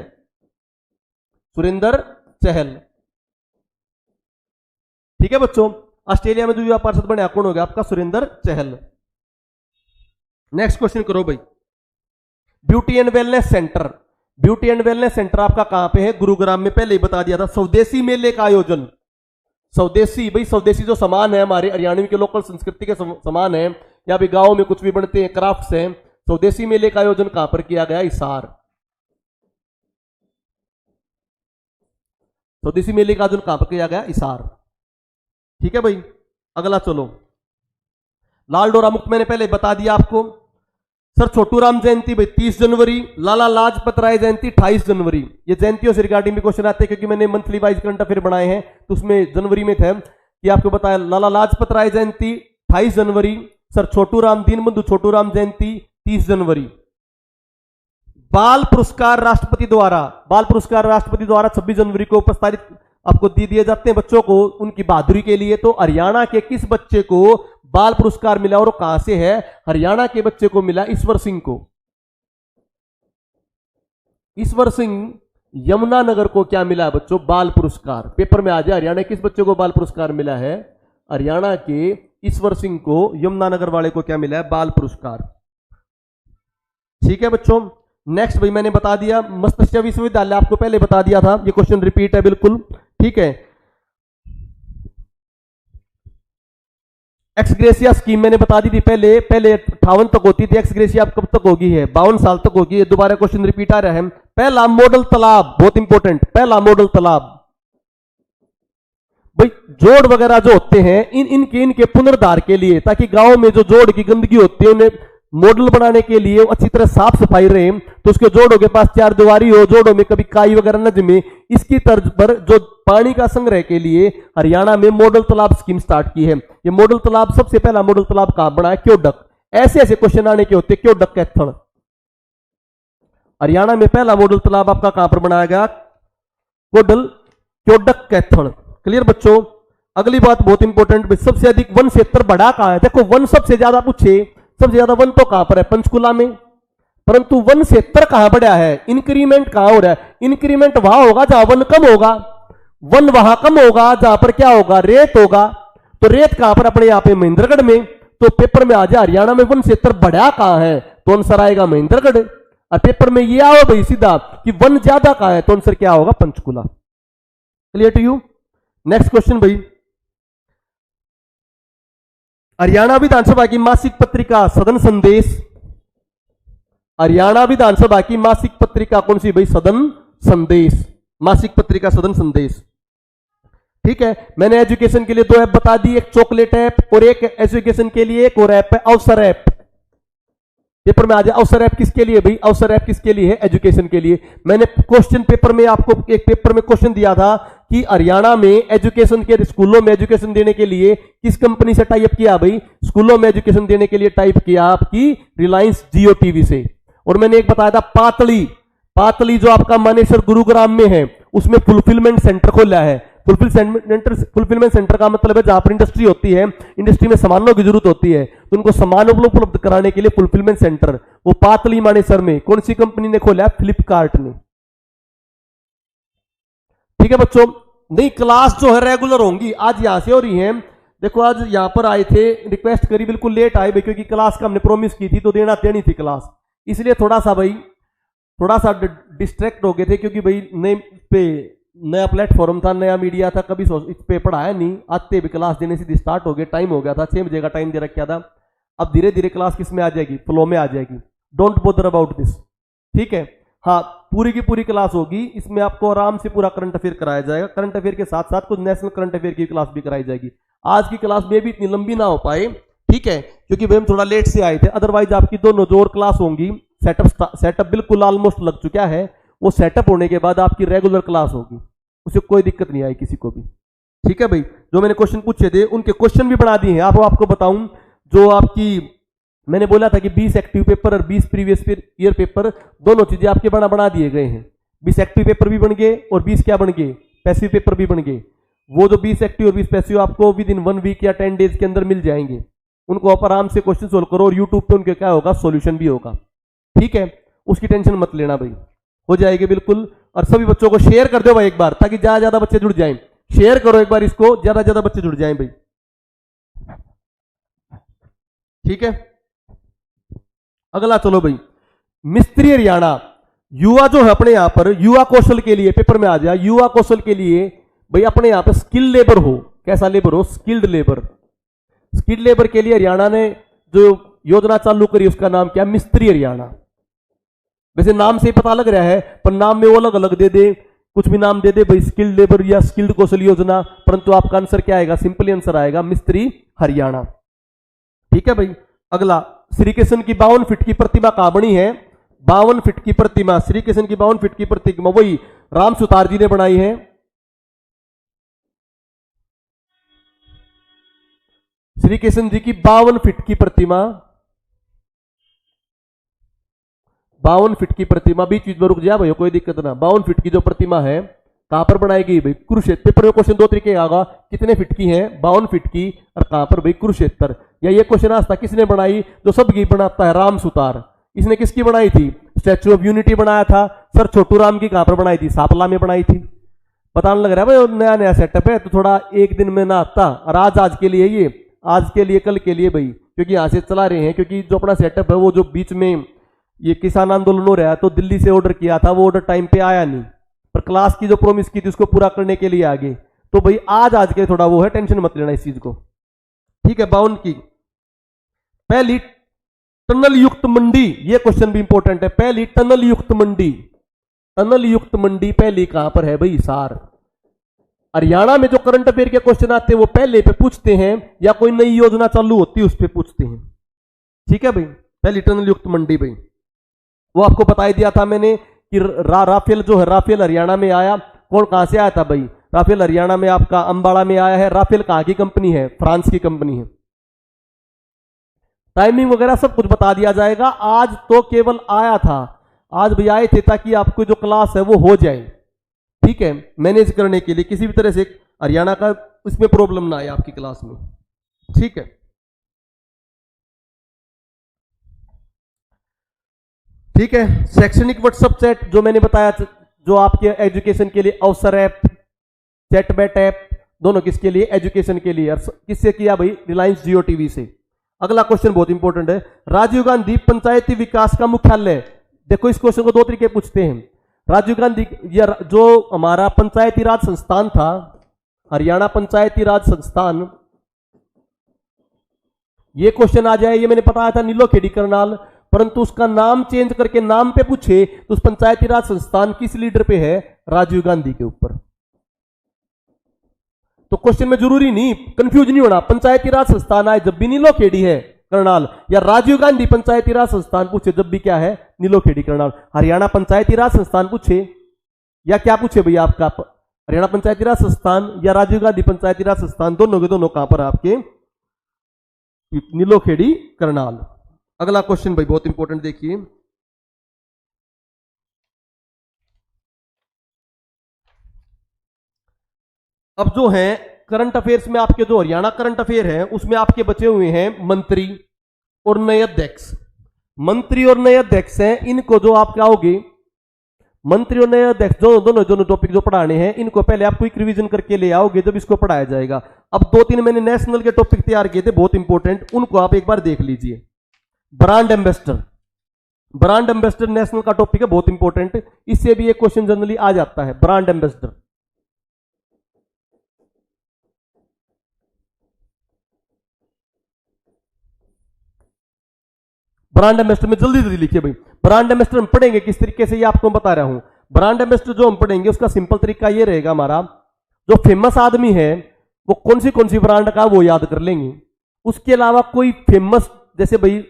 Speaker 1: सुरेंद्र चहल। ठीक है बच्चों, ऑस्ट्रेलिया में जो युवा पार्षद बने कौन हो गया, आपका सुरेंद्र चहल। नेक्स्ट क्वेश्चन करो भाई, beauty and wellness centre, beauty and wellness centre आपका कहां पे है, गुरुग्राम में। पहले ही बता दिया था। स्वदेशी मेले का आयोजन, स्वदेशी भाई, स्वदेशी जो सामान है हमारे हरियाणवी के लोकल संस्कृति के सामान है, या भी गांव में कुछ भी बनते हैं, क्राफ्ट्स हैं, स्वदेशी मेले का आयोजन कहां पर किया गया, हिसार। स्वदेशी मेले का आयोजन कहां पर किया गया, हिसार। ठीक है भाई, अगला चलो, लाल डोरा मुक्त मैंने पहले बता दिया आपको। सर छोटू राम जयंती भाई 30 जनवरी, लाला लाजपत राय जयंती 28 जनवरी। ये जयंतियों से रिगार्डिंग भी क्वेश्चन आते हैं, क्योंकि मैंने मंथली वाइज करंट अफेयर बनाए हैं, तो उसमें जनवरी में थे कि आपको बताया लाला लाजपत राय जयंती 28 जनवरी। सर छोटू राम, दीनबंधु छोटू राम जयंती 30 जनवरी। बाल पुरस्कार राष्ट्रपति द्वारा, बाल पुरस्कार राष्ट्रपति द्वारा 26 जनवरी को प्रस्तावित आपको दिए जाते हैं बच्चों को उनकी बहादुरी के लिए। तो हरियाणा के किस बच्चे को बाल पुरस्कार मिला, और कहां से है, हरियाणा के बच्चे को मिला, ईश्वर सिंह को। ईश्वर सिंह यमुनानगर को क्या मिला बच्चों, बाल पुरस्कार। पेपर में आ जाए, हरियाणा किस बच्चे को बाल पुरस्कार मिला है, हरियाणा के ईश्वर सिंह को, यमुनानगर वाले को क्या मिला है, बाल पुरस्कार। ठीक है बच्चों, नेक्स्ट भाई मैंने बता दिया मत्स्य विश्वविद्यालय आपको पहले बता दिया था, ये क्वेश्चन रिपीट है बिल्कुल। ठीक है, एक्सग्रेसिया स्कीम मैंने बता दी थी पहले 58 तक होती थी, एक्सग्रेसिया अब कब तक होगी है 52 साल तक होगी। दोबारा क्वेश्चन रिपीट आ रहा है। पहला मॉडल तालाब, बहुत इंपॉर्टेंट, पहला मॉडल तालाब भाई जोड़ वगैरह जो होते हैं इनके पुनर्धार के लिए, ताकि गांव में जो जोड़ की गंदगी होती है उन्हें मॉडल बनाने के लिए अच्छी तरह साफ सफाई रहे, तो उसके जोड़ों के पास चार दीवारी हो, जोड़ों में कभी काई वगैरह न जमे, इसकी तर्ज पर जो पानी का संग्रह के लिए हरियाणा में मॉडल तालाब स्कीम स्टार्ट की है। ये मॉडल तालाब, सबसे पहला मॉडल तालाब कहां बना है? क्योडक। ऐसे ऐसे क्वेश्चन आने के होते हैं। क्योडक कैथल, हरियाणा में पहला मॉडल तालाब आपका कहां पर बनाया गया? क्योडक कैथल। क्लियर बच्चों? अगली बात बहुत इंपॉर्टेंट, सबसे अधिक वन क्षेत्र बढ़ा कहां है? देखो वन सबसे ज्यादा पूछे, सबसे ज्यादा वन तो कहां पर है? पंचकुला में। परंतु वन क्षेत्र कहां बढ़ा है? इंक्रीमेंट कहां हो रहा है? इंक्रीमेंट वहां होगा जहां वन कम होगा, वन वहां कम होगा जहां पर क्या होगा? रेत होगा। तो रेत कहां पर? अपने यहां पे महेंद्रगढ़ में। तो पेपर में आ जाए हरियाणा में वन क्षेत्र बढ़ा कहां है, तो आंसर आएगा महेंद्रगढ़। और पेपर में ये आओ भाई सीधा कि वन ज्यादा कहां है, तो आंसर क्या होगा? Panchkula. Clear to you? Next question भाई, हरियाणा विधानसभा की मासिक पत्रिका सदन संदेश, हरियाणा विधानसभा की मासिक पत्रिका कौन सी भाई? सदन संदेश, मासिक पत्रिका सदन संदेश। ठीक है, मैंने एजुकेशन के लिए दो ऐप बता दी, एक चॉकलेट ऐप और एक एजुकेशन के लिए एक और ऐप है अवसर ऐप। पेपर में आ जाए अवसर ऐप किसके लिए भाई? अवसर ऐप किसके लिए है? एजुकेशन के लिए। मैंने क्वेश्चन पेपर में आपको एक पेपर में क्वेश्चन दिया था कि हरियाणा में एजुकेशन के स्कूलों में एजुकेशन देने के लिए किस कंपनी से टाई अप किया भाई? स्कूलों में एजुकेशन देने के लिए टाइप किया आपकी रिलायंस जियो टीवी से। और मैंने एक बताया था पातली जो आपका मानेसर गुरुग्राम में है, उसमें फुलफिलमेंट सेंटर खोला है। फुलफिलमेंट सेंटर का मतलब है जहां पर इंडस्ट्री होती है, इंडस्ट्री में सामानों की जरूरत होती है, तो उनको सामान उपलब्ध कराने के लिए फुलफिलमेंट सेंटर वो पातली मानेसर में कौन सी कंपनी ने खोला है? फ्लिपकार्ट ने। ठीक है बच्चों, नहीं क्लास जो है रेगुलर होंगी, आज यहां से हो रही है। देखो आज यहां पर आए थे, रिक्वेस्ट करी, बिल्कुल लेट आए भाई, क्योंकि क्लास का हमने प्रॉमिस की थी तो देनी थी क्लास, इसलिए थोड़ा सा डिस्ट्रैक्ट हो गए थे, क्योंकि भाई नया प्लेटफॉर्म था, नया मीडिया था, कभी इस पे पढ़ाया नहीं, आते भी क्लास देने से स्टार्ट हो गया, टाइम हो गया था 6 बजे का टाइम दे रखा था। अब धीरे धीरे क्लास किस में आ जाएगी? फ्लो में आ जाएगी। Don't bother about this. ठीक है, हाँ पूरी की पूरी क्लास होगी, इसमें आपको आराम से पूरा करंट अफेयर कराया जाएगा, करंट अफेयर के साथ साथ कुछ नेशनल करंट अफेयर की क्लास भी कराई जाएगी। आज की क्लास में भी इतनी लंबी ना हो पाए, ठीक है, क्योंकि भाई हम थोड़ा लेट से आए थे, अदरवाइज आपकी दोनों जो और क्लास होंगी, सेटअप बिल्कुल ऑलमोस्ट लग चुका है, वो सेटअप होने के बाद आपकी रेगुलर क्लास होगी, उसे कोई दिक्कत नहीं आई किसी को भी। ठीक है भाई, जो मैंने क्वेश्चन पूछे थे उनके क्वेश्चन भी बना दिए हैं। आपको बताऊं, जो आपकी मैंने बोला था कि 20 एक्टिव पेपर और 20 प्रीवियस ईयर पेपर, दोनों चीजें आपके बना दिए गए हैं। 20 एक्टिव पेपर भी बन गए और 20 क्या बन गए? पैसिव पेपर भी बन गए। वो जो 20 एक्टिव और 20 पैसिव आपको विद इन 1 वीक या 10 डेज के अंदर मिल जाएंगे। उनको आप आराम से क्वेश्चन सोल्व करो और यूट्यूब पे उनके क्या होगा? सॉल्यूशन भी होगा। ठीक है, उसकी टेंशन मत लेना भाई, हो जाएगी बिल्कुल। और सभी बच्चों को शेयर कर दो भाई एक बार, ताकि ज्यादा बच्चे जुड़ जाएं। शेयर करो एक बार इसको, ज्यादा बच्चे जुड़ जाएं भाई। ठीक है, अगला चलो भाई, मिस्त्री हरियाणा। युवा जो है अपने यहां पर युवा कौशल के लिए, पेपर में आ जाए युवा कौशल के लिए भाई अपने यहां पर स्किल्ड लेबर हो। कैसा लेबर हो? Skilled labour. स्किल्ड लेबर के लिए हरियाणा ने जो योजना चालू करी उसका नाम क्या? मिस्त्री हरियाणा। वैसे नाम से ही पता लग रहा है, पर नाम में वो अलग अलग दे दे, कुछ भी नाम दे दे भाई, स्किल्ड लेबर या स्किल्ड कौशल योजना, परंतु आपका आंसर क्या आएगा? सिंपली आंसर आएगा मिस्त्री हरियाणा। ठीक है भाई, अगला, श्री कृष्ण की 52 फीट की प्रतिमा कहां बनी है? 52 फीट की प्रतिमा, श्री कृष्ण की 52 फीट की प्रतिमा वही राम सुतार जी ने बनाई है। श्री कृष्ण जी की 52 फीट की प्रतिमा, 52 फीट की प्रतिमा, बीच में रुक जाए भाई, कोई दिक्कत ना। 52 फीट की जो प्रतिमा है कहां पर बनाई गई भाई? कुरुक्षेत्र। पेपर में क्वेश्चन दो तरीके आगा, कितने फीट की है? 52 फीट की, और कहां पर भाई? कुरुक्षेत्र। या ये क्वेश्चन आज तक किसने बनाई? जो सबकी बनाता है, राम सुतार। इसने किसकी बनाई थी? स्टैच्यू ऑफ यूनिटी बनाया था। सर छोटू राम की कहां पर बनाई थी? सांपला में बनाई थी। पता नहीं लग रहा है भाई, नया सेटअप है तो थोड़ा एक दिन में ना आता, और आज के लिए ये, आज के लिए कल के लिए भाई, क्योंकि यहां से चला रहे हैं, क्योंकि जो अपना सेटअप है वो जो बीच में ये किसान आंदोलन हो रहा है तो दिल्ली से ऑर्डर किया था, वो ऑर्डर टाइम पे आया नहीं, पर क्लास की जो प्रॉमिस की थी उसको पूरा करने के लिए आगे। तो भाई आज के थोड़ा वो है, टेंशन मत लेना इस चीज को, ठीक है। 52 की पहली टनल युक्त मंडी, ये क्वेश्चन भी इंपॉर्टेंट है। पहली टनल युक्त मंडी, टनल युक्त मंडी पहली कहां पर है भाई? हिसार। हरियाणा में जो करंट अफेयर के क्वेश्चन आते हैं वो पहले पे पूछते हैं या कोई नई योजना चालू होती है उस पर पूछते हैं, ठीक है भाई। पहली टनल युक्त मंडी भाई वो आपको बता ही दिया था मैंने कि राफेल जो है, राफेल हरियाणा में आया। कौन कहां से आया था भाई? राफेल हरियाणा में आपका अंबाला में आया है। राफेल कहां की कंपनी है? फ्रांस की कंपनी है। टाइमिंग वगैरह सब कुछ बता दिया जाएगा। आज तो केवल आया था, आज भी आए थे ताकि आपको जो क्लास है वो हो जाए, ठीक है, मैनेज करने के लिए किसी भी तरह से हरियाणा का इसमें प्रॉब्लम ना आए आपकी क्लास में, ठीक है। ठीक है, शैक्षणिक व्हाट्सएप चैट जो मैंने बताया, जो आपके एजुकेशन के लिए अवसर ऐप, चैटबैट ऐप, दोनों किसके लिए? एजुकेशन के लिए। किससे किया भाई? रिलायंस जियो टीवी से। अगला क्वेश्चन बहुत इंपॉर्टेंट है, राजीव गांधी पंचायती विकास का मुख्यालय। देखो इस क्वेश्चन को दो तरीके पूछते हैं। राजीव गांधी या जो हमारा पंचायती राज संस्थान था, हरियाणा पंचायती राज संस्थान, ये क्वेश्चन आ जाए, ये मैंने बताया था नीलोखेड़ी करनाल, परंतु उसका नाम चेंज करके नाम पे पूछे तो उस पंचायती राज संस्थान किस लीडर पे है? राजीव गांधी के ऊपर। तो क्वेश्चन में जरूरी नहीं, कंफ्यूज नहीं होना, पंचायती राज संस्थान आए जब भी नीलोखेड़ी है करनाल, या राजीव गांधी पंचायती राज संस्थान पूछे जब भी क्या है? नीलोखेड़ी करनाल। हरियाणा पंचायती राज संस्थान पूछे या क्या पूछे भैया आपका? हरियाणा पंचायती राज संस्थान या राजीव गांधी पंचायती राज संस्थान, दोनों के दोनों कहां पर आपके? नीलोखेड़ी करनाल। अगला क्वेश्चन भाई बहुत इंपॉर्टेंट देखिए, अब जो है करंट अफेयर्स में आपके जो हरियाणा करंट अफेयर है उसमें आपके बचे हुए हैं मंत्री और नए अध्यक्ष। मंत्री और नए अध्यक्ष हैं, इनको जो आप क्या होगे? मंत्री और नए अध्यक्ष दोनों टॉपिक जो पढ़ाने हैं इनको पहले आप क्विक रिवीजन करके ले आओगे जब इसको पढ़ाया जाएगा। अब 2-3 मैंने नेशनल के टॉपिक तैयार किए थे बहुत इंपॉर्टेंट, उनको आप एक बार देख लीजिए। Brand ambassador, brand ambassador national का टॉपिक है, बहुत इंपॉर्टेंट, इससे भी एक क्वेश्चन जनरली आ जाता है। ब्रांड एम्बेसडर, ब्रांड एम्बेसडर में जल्दी जल्दी लिखिए भाई। ब्रांड एम्बेसडर हम पढ़ेंगे किस तरीके से, ये आपको बता रहा हूं। ब्रांड एम्बेसडर जो हम पढ़ेंगे उसका सिंपल तरीका ये रहेगा हमारा, जो फेमस आदमी है वो कौन सी ब्रांड का वो याद कर लेंगे। उसके अलावा कोई फेमस, जैसे भाई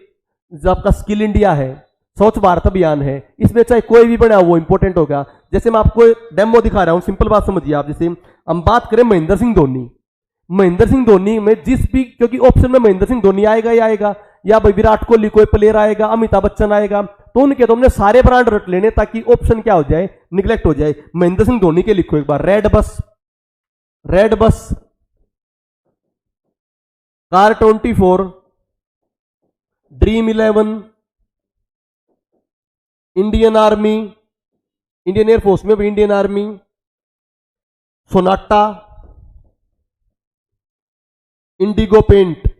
Speaker 1: जो आपका स्किल इंडिया है, स्वच्छ भारत अभियान है, इसमें चाहे कोई भी बना वो इंपॉर्टेंट होगा। जैसे मैं आपको डेमो दिखा रहा हूं, सिंपल बात समझिए आप। जैसे हम बात करें महेंद्र सिंह धोनी, महेंद्र सिंह धोनी में जिस भी, क्योंकि ऑप्शन में महेंद्र सिंह धोनी आएगा ही आएगा, या भाई विराट कोहली कोई प्लेयर आएगा, अमिताभ बच्चन आएगा, तो उनके तो हमने सारे ब्रांड रट लेने ताकि ऑप्शन क्या हो जाए? निगलेक्ट हो जाए। महेंद्र सिंह धोनी के लिखो एक बार, red bus, red bus, car 24, dream 11, Indian army, Indian air force में भी Indian army, Sonata, Indigo paint.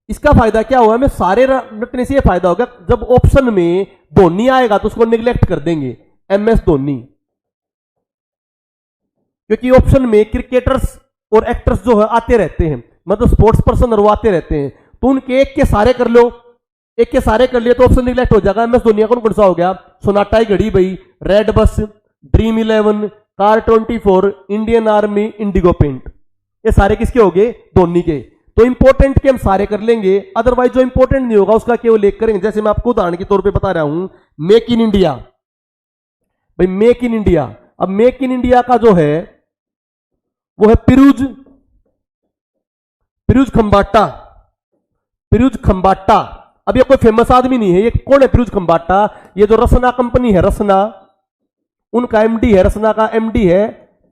Speaker 1: इसका फायदा क्या होगा? हमें सारे रटने से ये फायदा होगा, जब ऑप्शन में धोनी आएगा तो उसको निगलेक्ट कर देंगे, MS धोनी, क्योंकि ऑप्शन में क्रिकेटर्स और एक्टर्स जो है आते रहते हैं, मतलब स्पोर्ट्स पर्सन और वो आते रहते हैं, तो उनके एक के सारे कर लो, एक के सारे कर लिए तो ऑप्शन निगलेक्ट हो जाएगा। MS धोनी कौन सा हो गया? सोनाटा ही घड़ी भाई, red bus, dream 11, car 24, Indian army, IndiGo paint, ये सारे किसके हो गए? धोनी के। तो इंपॉर्टेंट के हम सारे कर लेंगे, अदरवाइज जो इंपॉर्टेंट नहीं होगा उसका केवल एक करेंगे। जैसे मैं आपको उदाहरण के तौर पे बता रहा हूं, मेक इन इंडिया, भाई मेक इन इंडिया। अब मेक इन इंडिया का जो है वो है पिरूज खंबाटा, पिरूज खंबाटा। अब ये कोई फेमस आदमी नहीं है, ये कौन है पिरूज खंबाटा? ये जो रसना कंपनी है, रसना, उनका MD है, रसना का MD है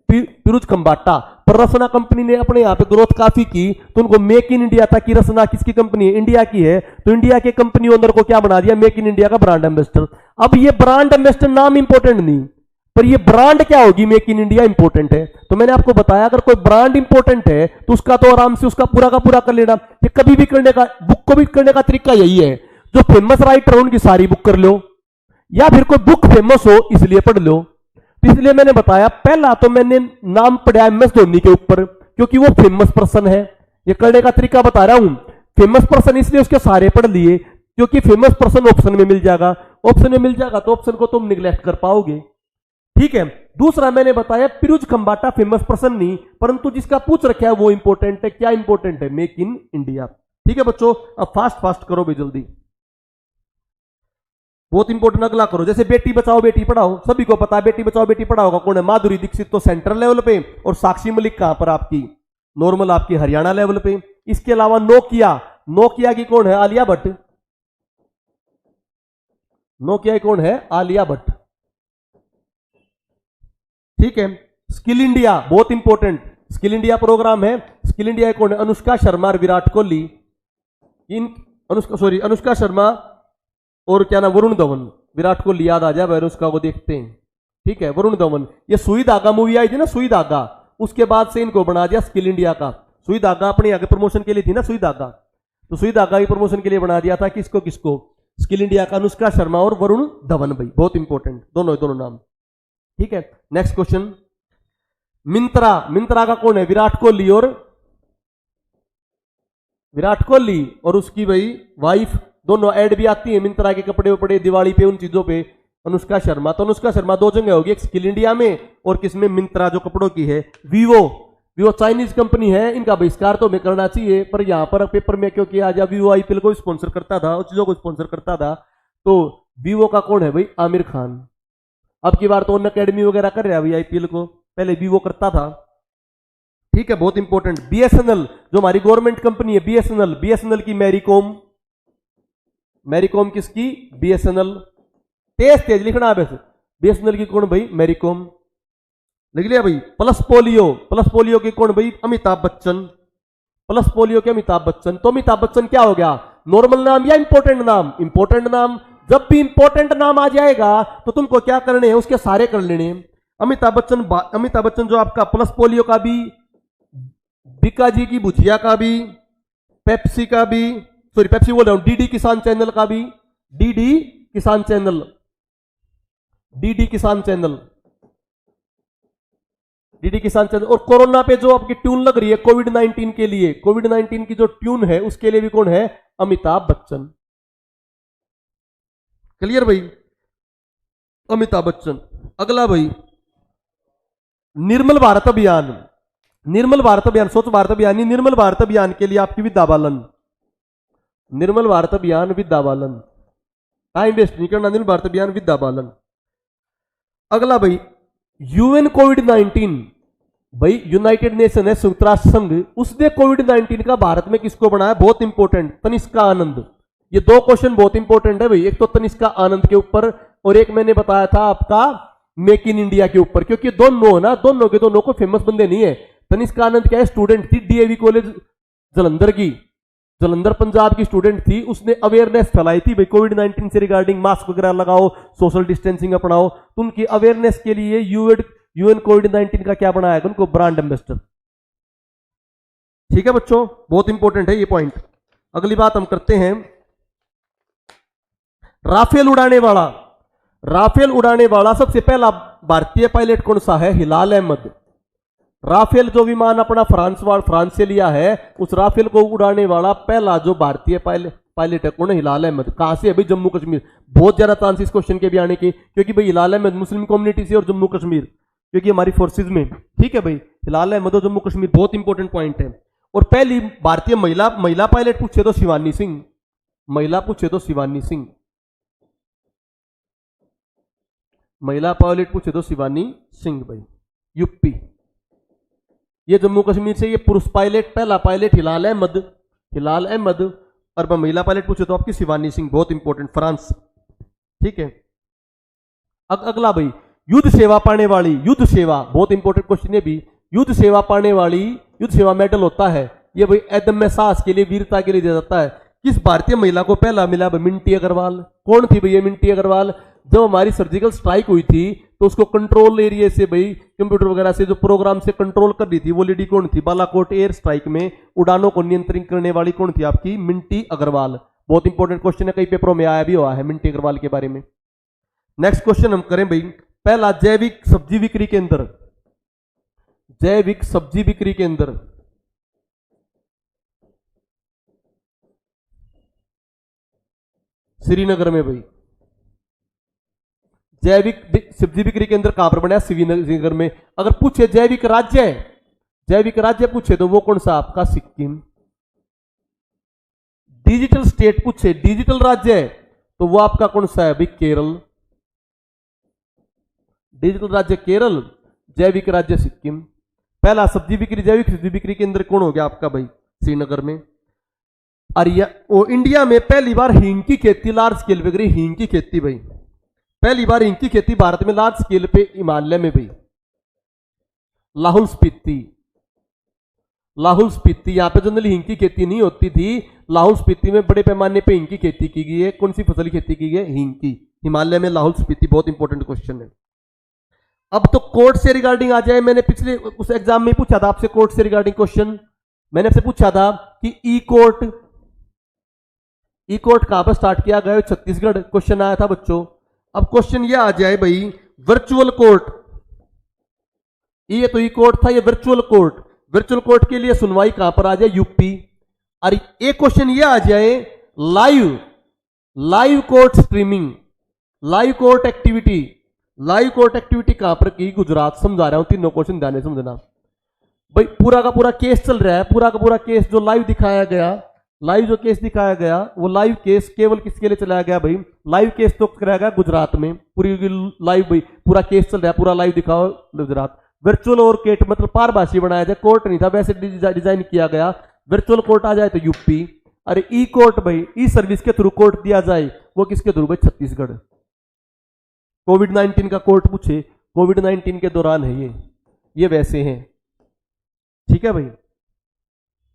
Speaker 1: पिरूज खंबाटा। पर रसना कंपनी ने अपने यहां पे ग्रोथ काफी की तो उनको मेक इन इंडिया था कि रसना किसकी कंपनी है? इंडिया की है, तो इंडिया के कंपनी ओनर को क्या बना दिया? मेक इन इंडिया का ब्रांड एम्बेसडर। अब ये ब्रांड एम्बेसडर नाम इंपॉर्टेंट नहीं, पर ये ब्रांड क्या होगी? मेक इन इंडिया इंपॉर्टेंट है। तो मैंने आपको बताया अगर कोई ब्रांड इंपॉर्टेंट है तो उसका तो आराम से उसका पूरा का पूरा कर लेना। ये कभी भी करने का, बुक को भी करने का तरीका यही है, जो फेमस राइटर उनकी सारी बुक कर लो, या फिर कोई बुक फेमस हो इसलिए पढ़ लो। तो इसलिए मैंने बताया, पहला तो मैंने नाम पढ़ा MS धोनी के ऊपर क्योंकि वो फेमस पर्सन है। ये करने का तरीका बता रहा हूं, फेमस पर्सन इसलिए उसके सारे पढ़ लिए क्योंकि फेमस पर्सन ऑप्शन में मिल जाएगा, ऑप्शन में मिल जाएगा तो ऑप्शन को तुम निगलेक्ट कर पाओगे। ठीक है। दूसरा मैंने बताया पिरुज खंबाटा फेमस पर्सन नहीं, परंतु जिसका पूछ रखा है वो इंपॉर्टेंट है। क्या इंपॉर्टेंट है? Make in India. ठीक है बच्चों, अब फास्ट फास्ट करो भी जल्दी, बहुत इंपॉर्टेंट। अगला करो, जैसे बेटी बचाओ बेटी पढ़ाओ, सभी को पता है बेटी बचाओ बेटी पढ़ाओ का कौन है? माधुरी दीक्षित तो सेंट्रल लेवल पे, और साक्षी मलिक कहां पर आपकी? नॉर्मल आपकी हरियाणा लेवल पे। इसके अलावा नोकिया, नोकिया की कौन है? आलिया भट्ट। नोकिया की कौन है? आलिया भट्ट। ठीक है। स्किल इंडिया बहुत इंपॉर्टेंट, स्किल इंडिया प्रोग्राम है। स्किल इंडिया कौन है? अनुष्का शर्मा और विराट कोहली। इन अनुष्का शर्मा और क्या नाम? वरुण धवन। विराट कोहली याद आ जाए, अनुष्का को देखते हैं। ठीक है, वरुण धवन। ये सुई धागा मूवी आई थी ना, सुई धागा, उसके बाद से इनको बना दिया स्किल इंडिया का। सुई धागा अपनी आगे प्रमोशन के लिए थी ना सुई धागा, तो सुई धागा की प्रमोशन के लिए बना दिया था। किसको किसको? स्किल इंडिया का अनुष्का शर्मा और वरुण धवन भाई, बहुत इंपॉर्टेंट दोनों नाम। ठीक है। नेक्स्ट क्वेश्चन, मिंत्रा, मिंत्रा का कौन है? विराट कोहली और उसकी भाई वाइफ, दोनों ऐड भी आती है मिंत्रा के कपड़े वपड़े दिवाली पे, उन चीजों पे। अनुष्का शर्मा, तो अनुष्का शर्मा दो जगह होगी, एक स्किल इंडिया में और किसमें? मिंत्रा जो कपड़ों की है। वीवो चाइनीज कंपनी है, इनका बहिष्कार तो हमें करना चाहिए, पर यहां पर पेपर में क्योंकि आज वीवो IPL को स्पॉन्सर करता था, उस चीजों को स्पॉन्सर करता था, तो वीवो का कौन है भाई? आमिर खान। अब की बार तो उन अकेडमी वगैरह कर रहा है भाई IPL को, पहले वीवो करता था। ठीक है, बहुत इंपॉर्टेंट। BSNL जो हमारी गवर्नमेंट कंपनी है, BSNL की मैरीकॉम किसकी? BSNL। तेज लिखना है वैसे। BSNL की कौन भाई? मैरीकॉम। लिख लिया भाई। प्लस पोलियो की कौन भाई? अमिताभ बच्चन। प्लस पोलियो के अमिताभ बच्चन। तो अमिताभ बच्चन क्या हो गया? नॉर्मल नाम या इंपॉर्टेंट नाम? इंपॉर्टेंट नाम। जब भी इंपॉर्टेंट नाम आ जाएगा तो तुमको क्या करने हैं? उसके सारे कर लेने हैं। अमिताभ बच्चन जो आपका प्लस पोलियो का भी, बीकाजी की भुजिया का भी, पेप्सी का भी, सॉरी पेप्सी बोल रहा हूं, डीडी किसान चैनल का भी, डीडी किसान चैनल, और कोरोना पे जो आपकी ट्यून लग रही है कोविड-19 के लिए, कोविड-19 की जो ट्यून है उसके लिए भी कौन है? अमिताभ बच्चन। क्लियर भाई? अमिताभ बच्चन। अगला भाई, निर्मल भारत अभियान, स्वच्छ भारत अभियान, निर्मल भारत अभियान के लिए आपकी विद्या बालन, निर्मल भारत अभियान विद्या बालन, टाइम वेस्ट नहीं करना, निर्मल भारत अभियान विद्या बालन। अगला भाई, UN कोविड-19, भाई यूनाइटेड नेशन है, संयुक्त राष्ट्र संघ, उसने कोविड-19 का भारत में किसको बनाया? बहुत इंपॉर्टेंट, तनिष्का आनंद। ये दो क्वेश्चन बहुत इंपॉर्टेंट है भाई, एक तो तनिष्का आनंद के ऊपर और एक मैंने बताया था आपका मेक इन इंडिया के ऊपर, क्योंकि दोनों ना, दोनों को फेमस बंदे नहीं है। तनिष्का आनंद क्या है? स्टूडेंट थी DAV कॉलेज जलंधर की, जलंधर पंजाब की स्टूडेंट थी। उसने अवेयरनेस फैलाई थी भाई कोविड-19 से रिगार्डिंग, मास्क वगैरह लगाओ, सोशल डिस्टेंसिंग अपनाओ। तो उनकी अवेयरनेस के लिए UN कोविड-19 का क्या बनाया? उनको ब्रांड एम्बेसडर। ठीक है बच्चों, बहुत इंपॉर्टेंट है ये पॉइंट। अगली बात हम करते हैं, राफेल उड़ाने वाला सबसे पहला भारतीय पायलट कौन सा है? हिलाल अहमद। राफेल जो विमान अपना फ्रांस से लिया है, उस राफेल को उड़ाने वाला पहला जो भारतीय पायलट है कौन है? हिलाल अहमद। कहां से है भाई? जम्मू कश्मीर। बहुत ज्यादा चांसेस क्वेश्चन के भी आने की, क्योंकि भाई हिलाल अहमद मुस्लिम कम्युनिटी से और जम्मू कश्मीर, क्योंकि हमारी फोर्सेज में। ठीक है भाई, हिलाल अहमद और जम्मू कश्मीर बहुत इंपॉर्टेंट पॉइंट है। और पहली भारतीय महिला पायलट पूछे तो शिवानी सिंह, महिला पूछे तो शिवानी सिंह, महिला पायलट पूछे तो शिवानी सिंह भाई, यूपी। ये जम्मू कश्मीर से ये पुरुष पायलट, पहला पायलट हिलाल अहमद, और महिला पायलट पूछे तो आपकी शिवानी सिंह, बहुत इंपॉर्टेंट, फ्रांस। ठीक है। अगला भाई, युद्ध सेवा पाने वाली, युद्ध सेवा बहुत इंपॉर्टेंट क्वेश्चन है भी, युद्ध सेवा पाने वाली, युद्ध सेवा मेडल होता है ये भाई अदम्य साहस के लिए, वीरता के लिए दिया जाता है। किस भारतीय महिला को पहला मिला? मिंटी अग्रवाल। कौन थी भैया मिंटी अग्रवाल? जब हमारी सर्जिकल स्ट्राइक हुई थी तो उसको कंट्रोल एरिया से भाई कंप्यूटर वगैरह से जो प्रोग्राम से कंट्रोल कर रही थी, वो लेडी कौन थी? बालाकोट एयर स्ट्राइक में उड़ानों को नियंत्रित करने वाली कौन थी? आपकी मिंटी अग्रवाल। बहुत इंपॉर्टेंट क्वेश्चन है, कई पेपरों में आया भी हुआ है मिंटी अग्रवाल के बारे में। नेक्स्ट क्वेश्चन हम करें भाई, पहला जैविक सब्जी बिक्री केंद्र, जैविक सब्जी बिक्री केंद्र श्रीनगर में भाई, जैविक सब्जी बिक्री केंद्र कहां पर बना है? श्रीनगर में। अगर पूछे जैविक राज्य, जैविक राज्य पूछे तो वो कौन सा आपका? सिक्किम। डिजिटल स्टेट पूछे, डिजिटल राज्य है तो वो आपका कौन सा है भाई? केरल। डिजिटल राज्य केरल, जैविक राज्य सिक्किम। पहला सब्जी बिक्री, जैविक सब्जी बिक्री केंद्र कौन हो गया आपका भाई? श्रीनगर में। और इंडिया में पहली बार हींग की खेती लार्ज स्केल पे करी, हींग की खेती भाई, पहली बार हींग की खेती भारत में लार्ज स्केल पे हिमालय में भाई, लाहौल स्पीति। लाहौल स्पीति, यहां पे जनरली हींग की खेती नहीं होती थी, लाहौल स्पीति में बड़े पैमाने पे हींग की खेती की गई है। कौन सी फसल की खेती की गई है? हींग की, हिमालय में लाहौल स्पीति। बहुत इंपॉर्टेंट क्वेश्चन है। अब तो कोर्ट से रिगार्डिंग आ जाए, मैंने पिछले उस एग्जाम में पूछा था आपसे कोर्ट से रिगार्डिंग क्वेश्चन, मैंने आपसे पूछा था कि ई कोर्ट, ई कोर्ट कहां पर स्टार्ट किया गया? छत्तीसगढ़। क्वेश्चन आया था बच्चों। अब क्वेश्चन ये आ जाए भाई, वर्चुअल कोर्ट, ये तो ई कोर्ट था, ये वर्चुअल कोर्ट, वर्चुअल कोर्ट के लिए सुनवाई कहां पर आ जाए? यूपी। और एक क्वेश्चन ये आ जाए, live, live court streaming, live court activity, live court activity कहां पर की? गुजरात। समझा रहा हूं, तीनों क्वेश्चन ध्यान से समझना भाई। पूरा का पूरा केस चल रहा है, पूरा का पूरा केस जो लाइव दिखाया गया, लाइव जो केस दिखाया गया, वो लाइव केस केवल किसके लिए चलाया गया भाई? लाइव केस तो कराया गया गुजरात में, पूरी लाइव भाई, पूरा केस चल रहा है, पूरा लाइव दिखाओ गुजरात। वर्चुअल और केट मतलब पारभाषी बनाया जाए, कोर्ट नहीं था वैसे डिजाइन किया गया, वर्चुअल कोर्ट आ जाए तो यूपी। अरे ई कोर्ट भाई, ई सर्विस के थ्रू कोर्ट दिया जाए, वो किसके थ्रू भाई? छत्तीसगढ़। कोविड-19 का कोर्ट पूछे, कोविड-19 के दौरान है ये वैसे हैं, ठीक है भाई।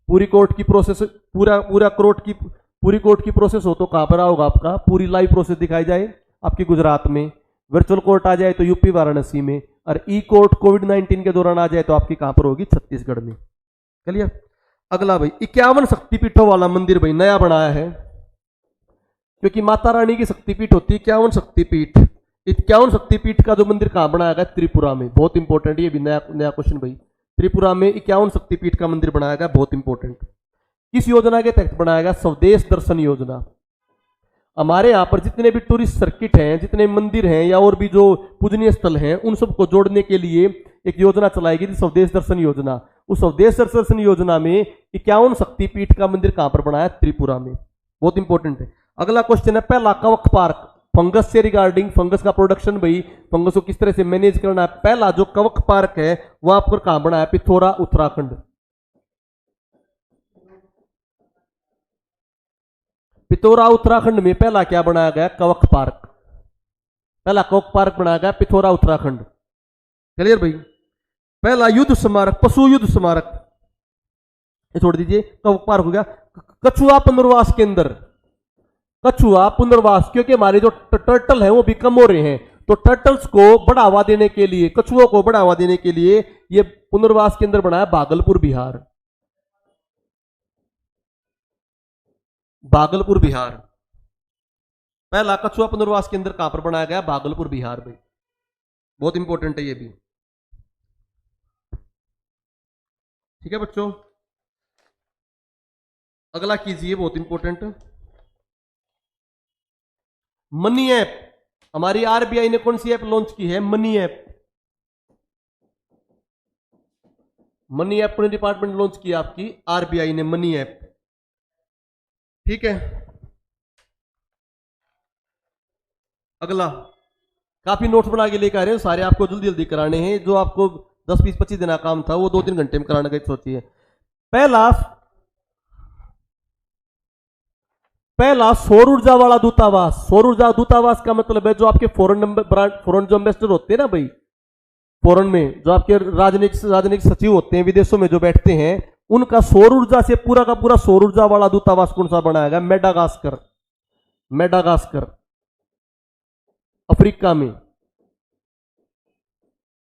Speaker 1: पूरी कोर्ट की प्रोसेस, पूरा कोर्ट की, पूरी कोर्ट की प्रोसेस हो तो कहां पर होगा आपका? पूरी लाइव प्रोसेस दिखाई जाए आपकी गुजरात में, वर्चुअल कोर्ट आ जाए तो यूपी वाराणसी में, और ई कोर्ट कोविड-19 के दौरान आ जाए तो आपकी कहां पर होगी? छत्तीसगढ़ में। चलिए अगला भाई, 51 शक्तिपीठों वाला मंदिर भाई नया बनाया है, क्योंकि माता रानी की शक्तिपीठ होती है 51 शक्तिपीठ। 51 शक्तिपीठ का जो मंदिर कहां बनाया गया? त्रिपुरा में। बहुत इंपॉर्टेंट, ये भी नया नया क्वेश्चन भाई। त्रिपुरा में 51 शक्तिपीठ का मंदिर बनाया गया, बहुत इंपॉर्टेंट। किस योजना के तहत बनाया गया? स्वदेश दर्शन योजना। हमारे यहाँ पर जितने भी टूरिस्ट सर्किट हैं, जितने मंदिर हैं या और भी जो पूजनीय स्थल हैं, उन सबको जोड़ने के लिए एक योजना चलाई गई थी, स्वदेश दर्शन योजना। उस स्वदेश दर्शन योजना में 51 शक्तिपीठ का मंदिर कहां पर बनाया? त्रिपुरा में। बहुत इंपॉर्टेंट है। अगला क्वेश्चन है, पहला कवक पार्क, फंगस से रिगार्डिंग, फंगस का प्रोडक्शन भाई, फंगस को किस तरह से मैनेज करना है। पहला जो कवक पार्क है वो आपको कहां बनाया? पिथौरा, उत्तराखंड। पिथौरा उत्तराखंड में पहला क्या बनाया गया? कवक पार्क। पहला कवक पार्क बनाया गया पिथौरा उत्तराखंड। क्लियर भाई। पहला युद्ध स्मारक, पशु युद्ध स्मारक, ये छोड़ दीजिए, कवक पार्क हो गया। कछुआ पुनर्वास केंद्र, कछुआ पुनर्वास, क्योंकि हमारे जो टर्टल हैं वो भी कम हो रहे हैं, तो टर्टल्स को बढ़ावा देने के लिए, कछुओं को बढ़ावा देने के लिए ये पुनर्वास केंद्र बनाया भागलपुर, बिहार। भागलपुर, बिहार। पहला कछुआ पुनर्वास केंद्र कहां पर बनाया गया? भागलपुर, बिहार में। बहुत इंपॉर्टेंट है ये भी, ठीक है बच्चों। अगला कीजिए, बहुत इंपॉर्टेंट, मनी ऐप। हमारी आरबीआई ने कौन सी ऐप लॉन्च की है? Money app. Money app department launch किया आपकी आरबीआई ने, मनी ऐप, ठीक है। अगला, काफी नोट्स बना के लेकर आ रहे हैं सारे, आपको जल्दी जल्दी कराने हैं। जो आपको 10, 20, 25 दिन का काम था वो 2-3 घंटे में कराने का सोचिए। पहला सौर ऊर्जा वाला दूतावास। सौर ऊर्जा दूतावास का मतलब है जो आपके फॉरेन जो एम्बेसडर होते हैं ना भाई, फॉरेन में जो आपके राजनीतिक सचिव होते हैं विदेशों में जो बैठते हैं, उनका सौर ऊर्जा से पूरा का पूरा सौर ऊर्जा वाला दूतावास कौन सा बनाया गया? मेडागास्कर। मेडागास्कर, अफ्रीका में।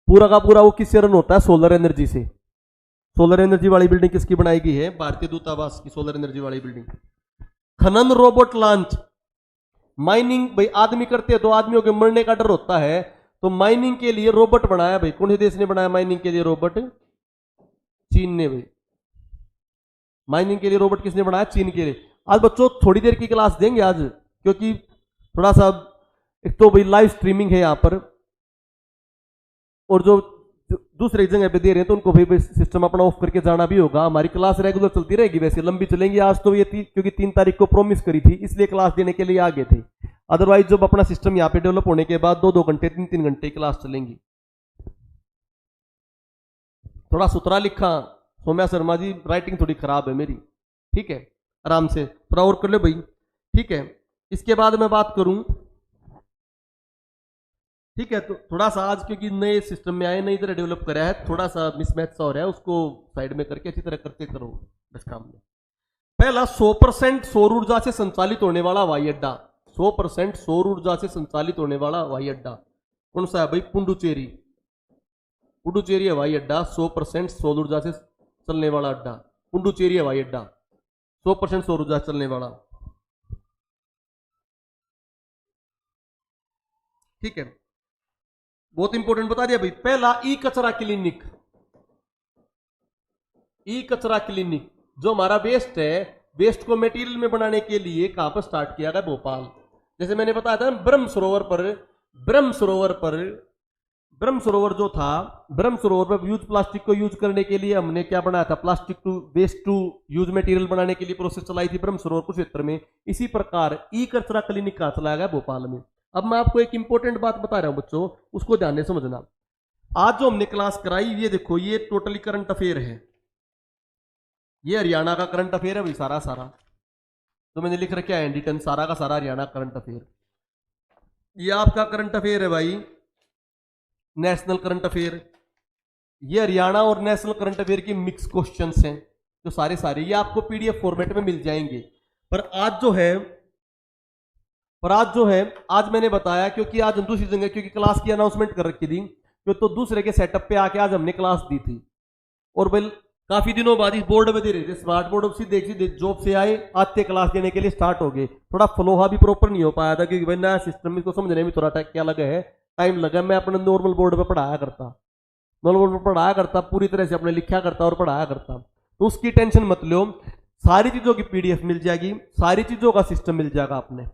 Speaker 1: पूरा का पूरा वो किससे रन होता है? सोलर एनर्जी से। सोलर एनर्जी वाली बिल्डिंग किसकी बनाई गई है? भारतीय दूतावास की सोलर एनर्जी वाली बिल्डिंग। खनन रोबोट लॉन्च। माइनिंग भाई आदमी करते हैं तो आदमियों के मरने का डर होता है, तो माइनिंग के लिए रोबोट बनाया भाई। कौन से देश ने बनाया माइनिंग के लिए रोबोट? चीन ने भाई। माइनिंग के लिए रोबोट किसने बनाया? चीन के लिए। आज बच्चों थोड़ी देर की क्लास देंगे आज, क्योंकि थोड़ा सा एक तो भाई लाइव स्ट्रीमिंग है यहाँ पर, और जो दूसरे जगह पे दे रहे हैं तो उनको भी सिस्टम अपना ऑफ करके जाना भी होगा। हमारी क्लास रेगुलर चलती रहेगी, वैसे लंबी चलेंगी। आज तो ये क्योंकि 3 तारीख को प्रॉमिस करी थी इसलिए क्लास देने के लिए आ गए थे। अदरवाइज जब अपना सिस्टम यहाँ पे डेवलप होने के बाद 2-2 घंटे 3-3 घंटे क्लास चलेंगी। थोड़ा सुथरा लिखा सौम्या शर्मा जी, राइटिंग थोड़ी खराब है मेरी, ठीक है, आराम से थोड़ा और कर लो भाई, ठीक है। इसके बाद मैं बात करूं, ठीक है, तो थोड़ा सा आज क्योंकि नए सिस्टम में आए, नई तरह डेवलप करा है, थोड़ा सा मिसमैच सा हो रहा है, उसको साइड में करके अच्छी तरह करते करो बस काम में। पहला 100% सौर ऊर्जा से संचालित होने वाला हवाई अड्डा। 100% सौर ऊर्जा से संचालित होने वाला हवाई अड्डा कौन सा है भाई? पुडुचेरी। पुडुचेरी हवाई अड्डा 100% सौर ऊर्जा से चलने वाला अड्डा। पुडुचेरी हवाई अड्डा 100% सौर ऊर्जा चलने वाला, ठीक है। बहुत इंपॉर्टेंट बता दिया भाई। पहला ई कचरा क्लिनिक। ई कचरा क्लिनिक जो हमारा वेस्ट है, वेस्ट को मटेरियल में बनाने के लिए कहां पर स्टार्ट किया गया? भोपाल। जैसे मैंने बताया था ब्रह्म सरोवर पर ब्रह्म सरोवर जो था, ब्रह्म सरोवर पर यूज प्लास्टिक को यूज करने के लिए हमने क्या बनाया था? Plastic to waste to use material बनाने के लिए प्रोसेस चलाई थी ब्रह्म सरोवर कुरुक्षेत्र में। इसी प्रकार ई कचरा क्लिनिक कहां चलाया गया? भोपाल में। अब मैं आपको एक इंपॉर्टेंट बात बता रहा हूं बच्चों, उसको ध्यान से समझना। आज जो हमने क्लास कराई, ये देखो, ये टोटली करंट अफेयर है। ये हरियाणा का करंट अफेयर है भाई, सारा तो मैंने लिख रखा है एंडिटन, सारा का सारा हरियाणा करंट अफेयर। ये आपका करंट अफेयर है भाई, नेशनल करंट अफेयर। ये हरियाणा और नेशनल करंट अफेयर की मिक्स क्वेश्चंस हैं, जो सारे ये आपको पीडीएफ फॉर्मेट में मिल जाएंगे। पर आज जो है आज मैंने बताया, क्योंकि आज हम दूसरी जगह, क्योंकि क्लास की अनाउंसमेंट कर रखी थी, तो दूसरे के सेटअप पे आके आज हमने क्लास दी थी। और भाई काफी दिनों बाद इस बोर्ड में दे रहे थे, स्मार्ट बोर्ड सीधे जॉब से आए, आते क्लास देने के लिए स्टार्ट हो गए। थोड़ा फ्लोहा भी प्रॉपर नहीं हो पाया था, क्योंकि भाई नया सिस्टम इसको समझने में थोड़ा क्या लगा है, टाइम लगा। मैं अपने नॉर्मल बोर्ड पर पढ़ाया करता, पूरी तरह से अपने लिखा करता और पढ़ाया करता, तो उसकी टेंशन मत लो। सारी चीजों की पीडीएफ मिल जाएगी, सारी चीजों का सिस्टम मिल जाएगा आपने।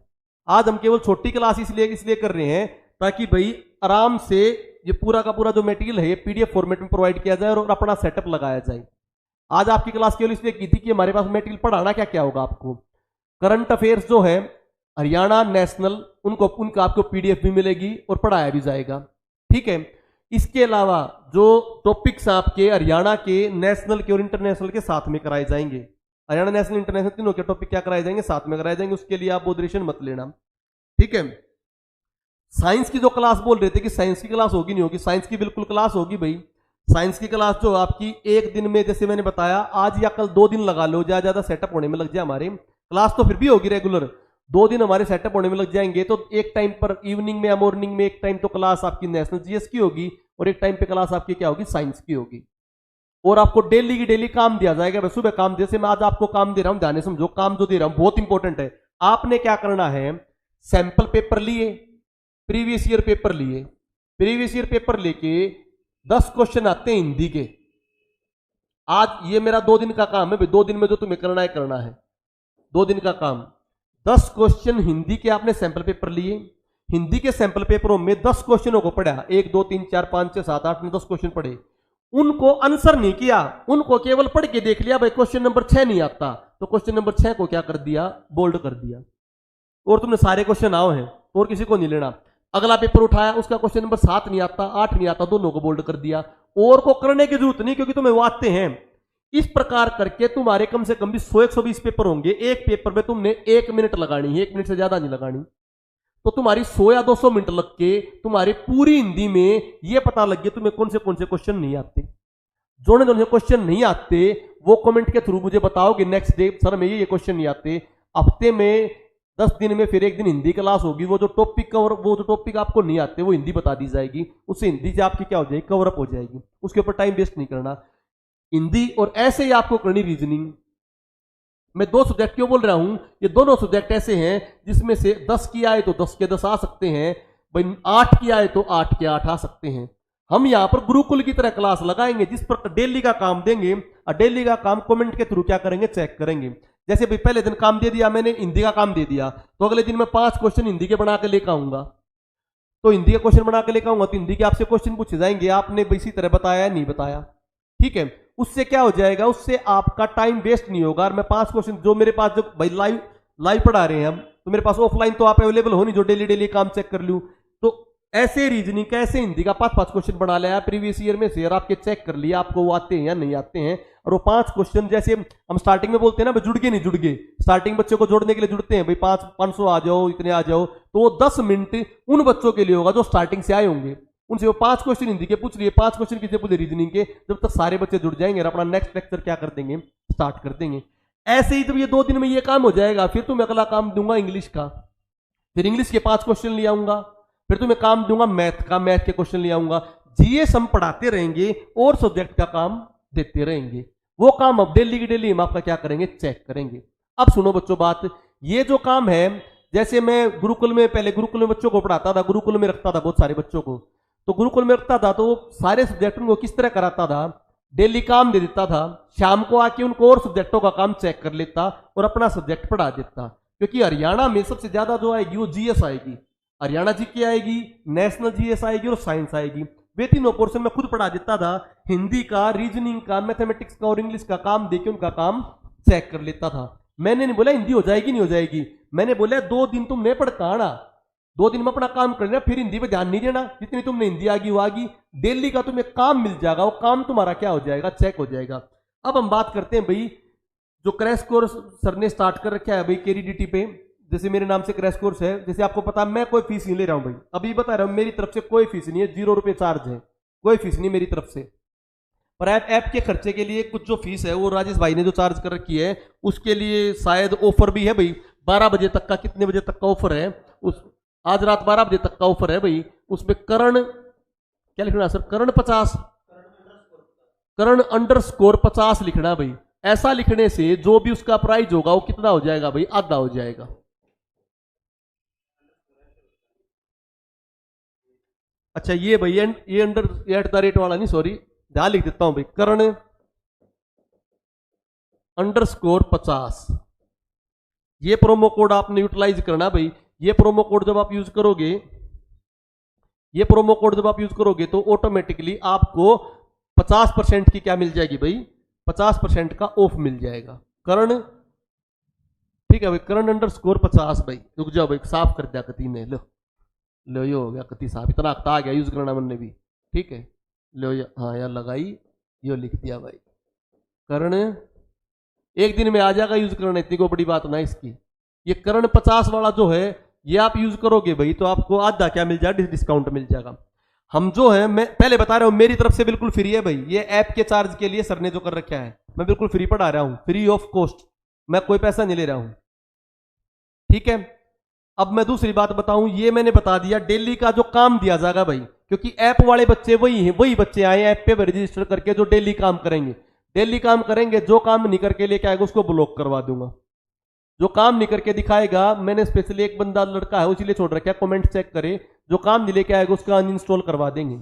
Speaker 1: आज हम केवल छोटी क्लास इसलिए कर रहे हैं ताकि भाई आराम से ये पूरा का पूरा जो मटेरियल है पीडीएफ फॉर्मेट में प्रोवाइड किया जाए और अपना सेटअप लगाया जाए। आज आपकी क्लास केवल इसलिए की थी कि हमारे पास मटेरियल पढ़ाना क्या होगा आपको। करंट अफेयर्स जो है हरियाणा नेशनल, उनका आपको पीडीएफ भी मिलेगी और पढ़ाया भी जाएगा, ठीक है। इसके अलावा जो टॉपिक्स आपके हरियाणा के, नेशनल के और इंटरनेशनल के साथ में कराए जाएंगे, हरियाणा नेशनल इंटरनेशनल तीनों के टॉपिक क्या कराए जाएंगे? साथ में कराए जाएंगे। उसके लिए आप बोधरेशन मत लेना, ठीक है। साइंस की जो क्लास बोल रहे थे कि साइंस की क्लास होगी नहीं होगी, साइंस की बिल्कुल क्लास होगी भाई। साइंस की क्लास जो आपकी एक दिन में, जैसे मैंने बताया, आज या कल 2 दिन लगा लो, ज्यादा सेटअप होने में लग जाए हमारे। क्लास तो फिर भी होगी रेगुलर, 2 दिन हमारे सेटअप होने में लग जाएंगे। तो एक टाइम पर इवनिंग में या मॉर्निंग में एक टाइम तो क्लास आपकी नेशनल जीएस की होगी और एक टाइम पे क्लास आपकी क्या होगी? साइंस की होगी। और आपको डेली की डेली काम दिया जाएगा। मैं सुबह काम, जैसे मैं आज आपको काम दे रहा हूं, ध्यान से समझो, काम जो दे रहा हूं बहुत इंपॉर्टेंट है। आपने क्या करना है? सैंपल पेपर लिए, प्रीवियस ईयर पेपर लिए, प्रीवियस ईयर पेपर लेके 10 क्वेश्चन आते हैं हिंदी के। आज ये मेरा 2 दिन का काम है भाई, 2 दिन में जो तुम्हें करना है 2 दिन का काम। 10 क्वेश्चन हिंदी के आपने सैंपल पेपर लिए, हिंदी के सैंपल पेपरों में 10 क्वेश्चनों को पढ़ा, 1 2 3 4 5 6 7 8 10 क्वेश्चन पढ़े, उनको आंसर नहीं किया, उनको केवल पढ़ के देख लिया। भाई क्वेश्चन नंबर 6 नहीं आता तो क्वेश्चन नंबर 6 को क्या कर दिया? बोल्ड कर दिया। और तुमने सारे क्वेश्चन आओ हैं और किसी को नहीं लेना। अगला पेपर उठाया, उसका क्वेश्चन नंबर 7 नहीं आता, 8 नहीं आता, दोनों को बोल्ड कर दिया। और को करने की जरूरत नहीं, क्योंकि तुम्हें वो आते हैं। इस प्रकार करके तुम्हारे कम से कम भी 100-120 पेपर होंगे। एक पेपर में तुमने 1 मिनट लगानी है, 1 मिनट से ज्यादा नहीं लगानी। तो तुम्हारी 100 या 200 मिनट लग के तुम्हारी पूरी हिंदी में ये पता लग गया तुम्हें कौन से क्वेश्चन नहीं आते। जो क्वेश्चन नहीं आते वो कमेंट के थ्रू मुझे बताओगे नेक्स्ट डे, सर में ये क्वेश्चन नहीं आते। हफ्ते में 10 दिन में फिर एक दिन हिंदी क्लास होगी। वो जो टॉपिक आपको नहीं आते वो हिंदी बता दी जाएगी, उससे हिंदी से आपकी क्या हो जाएगी? कवर अप हो जाएगी। उसके ऊपर टाइम वेस्ट नहीं करना। हिंदी और ऐसे ही आपको करनी रीजनिंग। मैं 2 सब्जेक्ट क्यों बोल रहा हूं, ये दोनों सब्जेक्ट ऐसे हैं जिसमें से 10 की आए तो 10 के 10 आ सकते हैं भाई, 8 की आए तो 8 के 8 आ सकते हैं। हम यहां पर गुरुकुल की तरह क्लास लगाएंगे जिस पर डेली का काम देंगे और डेली का काम कमेंट के थ्रू क्या करेंगे, चेक करेंगे। जैसे भाई पहले दिन काम दे दिया मैंने, हिंदी का काम दे दिया, तो अगले दिन मैं 5 क्वेश्चन हिंदी के बना के लेकर आऊंगा। तो हिंदी के क्वेश्चन बना के लेकर आऊंगा तो हिंदी के आपसे क्वेश्चन पूछे जाएंगे, आपने इसी तरह बताया नहीं बताया, ठीक है। उससे क्या हो जाएगा, उससे आपका टाइम वेस्ट नहीं होगा। और मैं 5 क्वेश्चन जो मेरे पास, जो भाई लाइव पढ़ा रहे हैं हम, तो मेरे पास ऑफलाइन तो आप अवेलेबल हो नहीं जो डेली डेली काम चेक कर लूं। तो ऐसे रीजनिंग का, ऐसे हिंदी का 5-5 क्वेश्चन बना लिया प्रीवियस ईयर में से, और आपके चेक कर लिया आपको वो आते हैं या नहीं आते हैं। और वो 5 क्वेश्चन जैसे हम स्टार्टिंग में बोलते हैं ना, जुड़ गए नहीं जुड़ गए, स्टार्टिंग बच्चों को जोड़ने के लिए जुड़ते हैं भाई 500 आ जाओ, इतने आ जाओ, तो वो 10 मिनट उन बच्चों के लिए होगा जो स्टार्टिंग से आए होंगे। उनसे वो 5 क्वेश्चन हिंदी के पूछ लिए, 5 क्वेश्चन किसी पूछे रीजनिंग के, जब तक सारे बच्चे जुड़ जाएंगे और अपना नेक्स्ट लेक्चर क्या कर देंगे, स्टार्ट कर देंगे। ऐसे ही जब ये 2 दिन में ये काम हो जाएगा, फिर तुम्हें अगला काम दूंगा इंग्लिश का, फिर इंग्लिश के 5 क्वेश्चन ले आऊंगा, फिर तुम्हें काम दूंगा मैथ का, मैथ के क्वेश्चन ले आऊंगा। जीएस हम पढ़ाते रहेंगे और सब्जेक्ट का काम देते रहेंगे। वो काम अब डेली की डेली हम आपका क्या करेंगे, चेक करेंगे। अब सुनो बच्चों बात, ये जो काम है, जैसे मैं गुरुकुल में, पहले गुरुकुल में बच्चों को पढ़ाता था, गुरुकुल में रखता था बहुत सारे बच्चों को, तो गुरुकुल में रखता था तो सारे सब्जेक्ट उनको किस तरह कराता था, डेली काम दे देता था, शाम को आके उनको और सब्जेक्टों का काम चेक कर लेता और अपना सब्जेक्ट पढ़ा देता। क्योंकि हरियाणा में सबसे ज्यादा जो आएगी वो जीएस आएगी, हरियाणा जीके आएगी, नेशनल जीएस आएगी और साइंस आएगी। वे तीनों पोर्शन में खुद पढ़ा देता था, हिंदी का, रीजनिंग का, मैथमेटिक्स का और इंग्लिश का काम देके उनका काम चेक कर लेता था। मैंने नहीं बोला हिंदी हो जाएगी नहीं हो जाएगी, मैंने बोला 2 दिन तुम नहीं पढ़ता आना, 2 दिन में अपना काम करना, फिर हिंदी पे ध्यान नहीं देना, जितनी तुमने हिंदी आगी वो आगी, डेली का तुम्हें काम मिल जाएगा, वो काम तुम्हारा क्या हो जाएगा, चेक हो जाएगा। अब हम बात करते हैं भाई, जो क्रैश कोर्स सर ने स्टार्ट कर रखा है भाई केडीडीटी पे, जैसे मेरे नाम से क्रैश कोर्स है, जैसे आपको पता मैं कोई फीस नहीं ले रहा हूं भाई, अभी बता रहा हूं मेरी तरफ से कोई फीस नहीं है, 0 रुपए चार्ज है, कोई फीस नहीं मेरी तरफ से। पर ऐप के खर्चे के लिए कुछ जो फीस है वो राजेश भाई ने जो चार्ज कर रखी है, उसके लिए शायद ऑफर भी है भाई, 12 बजे तक का, कितने बजे तक का ऑफर है, उस आज रात 12 बजे तक का ऑफर है भाई। उसमें करण क्या लिखना सर, करण 50, करण _50 लिखना भाई। ऐसा लिखने से जो भी उसका प्राइस होगा वो कितना हो जाएगा भाई, आधा हो जाएगा। अच्छा ये भाई ये अंडर @ वाला नहीं, सॉरी, ध्यान लिख देता हूं भाई, करण _50, ये प्रोमो कोड आपने यूटिलाइज करना भाई। ये प्रोमो कोड जब आप यूज करोगे, ये प्रोमो कोड जब आप यूज करोगे तो ऑटोमेटिकली आपको 50% की क्या मिल जाएगी भाई, 50% का ऑफ मिल जाएगा। करण, ठीक है भाई, करण _50 भाई। रुक जाओ भाई, साफ कर दिया कति ने, लो ये हो गया कति साहब, इतना आ गया यूज करना मैंने भी, ठीक है। लो हाँ यार लगाई, ये लिख दिया भाई, करण, एक दिन में आ जाएगा यूज करना, इतनी को बड़ी बात ना इसकी। ये करण 50 वाला जो है ये आप यूज करोगे भाई तो आपको आधा क्या मिल जाएगा, डिस्काउंट मिल जाएगा। हम जो है, मैं पहले बता रहा हूं मेरी तरफ से बिल्कुल फ्री है भाई, ये ऐप के चार्ज के लिए सर ने जो कर रखा है, मैं बिल्कुल फ्री पढ़ा रहा हूं, फ्री ऑफ कॉस्ट, मैं कोई पैसा नहीं ले रहा हूं, ठीक है। अब मैं दूसरी बात बताऊं, ये मैंने बता दिया डेली का जो काम दिया जाएगा भाई, क्योंकि ऐप वाले बच्चे वही हैं, वही बच्चे आए ऐप पे रजिस्टर करके जो डेली काम करेंगे, डेली काम करेंगे। जो काम नहीं करके लेके आएगा उसको ब्लॉक करवा दूंगा, जो काम नहीं करके दिखाएगा, मैंने स्पेशली एक बंदा लड़का है उसीलिए छोड़ रखा है, कमेंट चेक करे, जो काम नहीं लेके आएगा उसका अनइंस्टॉल करवा देंगे।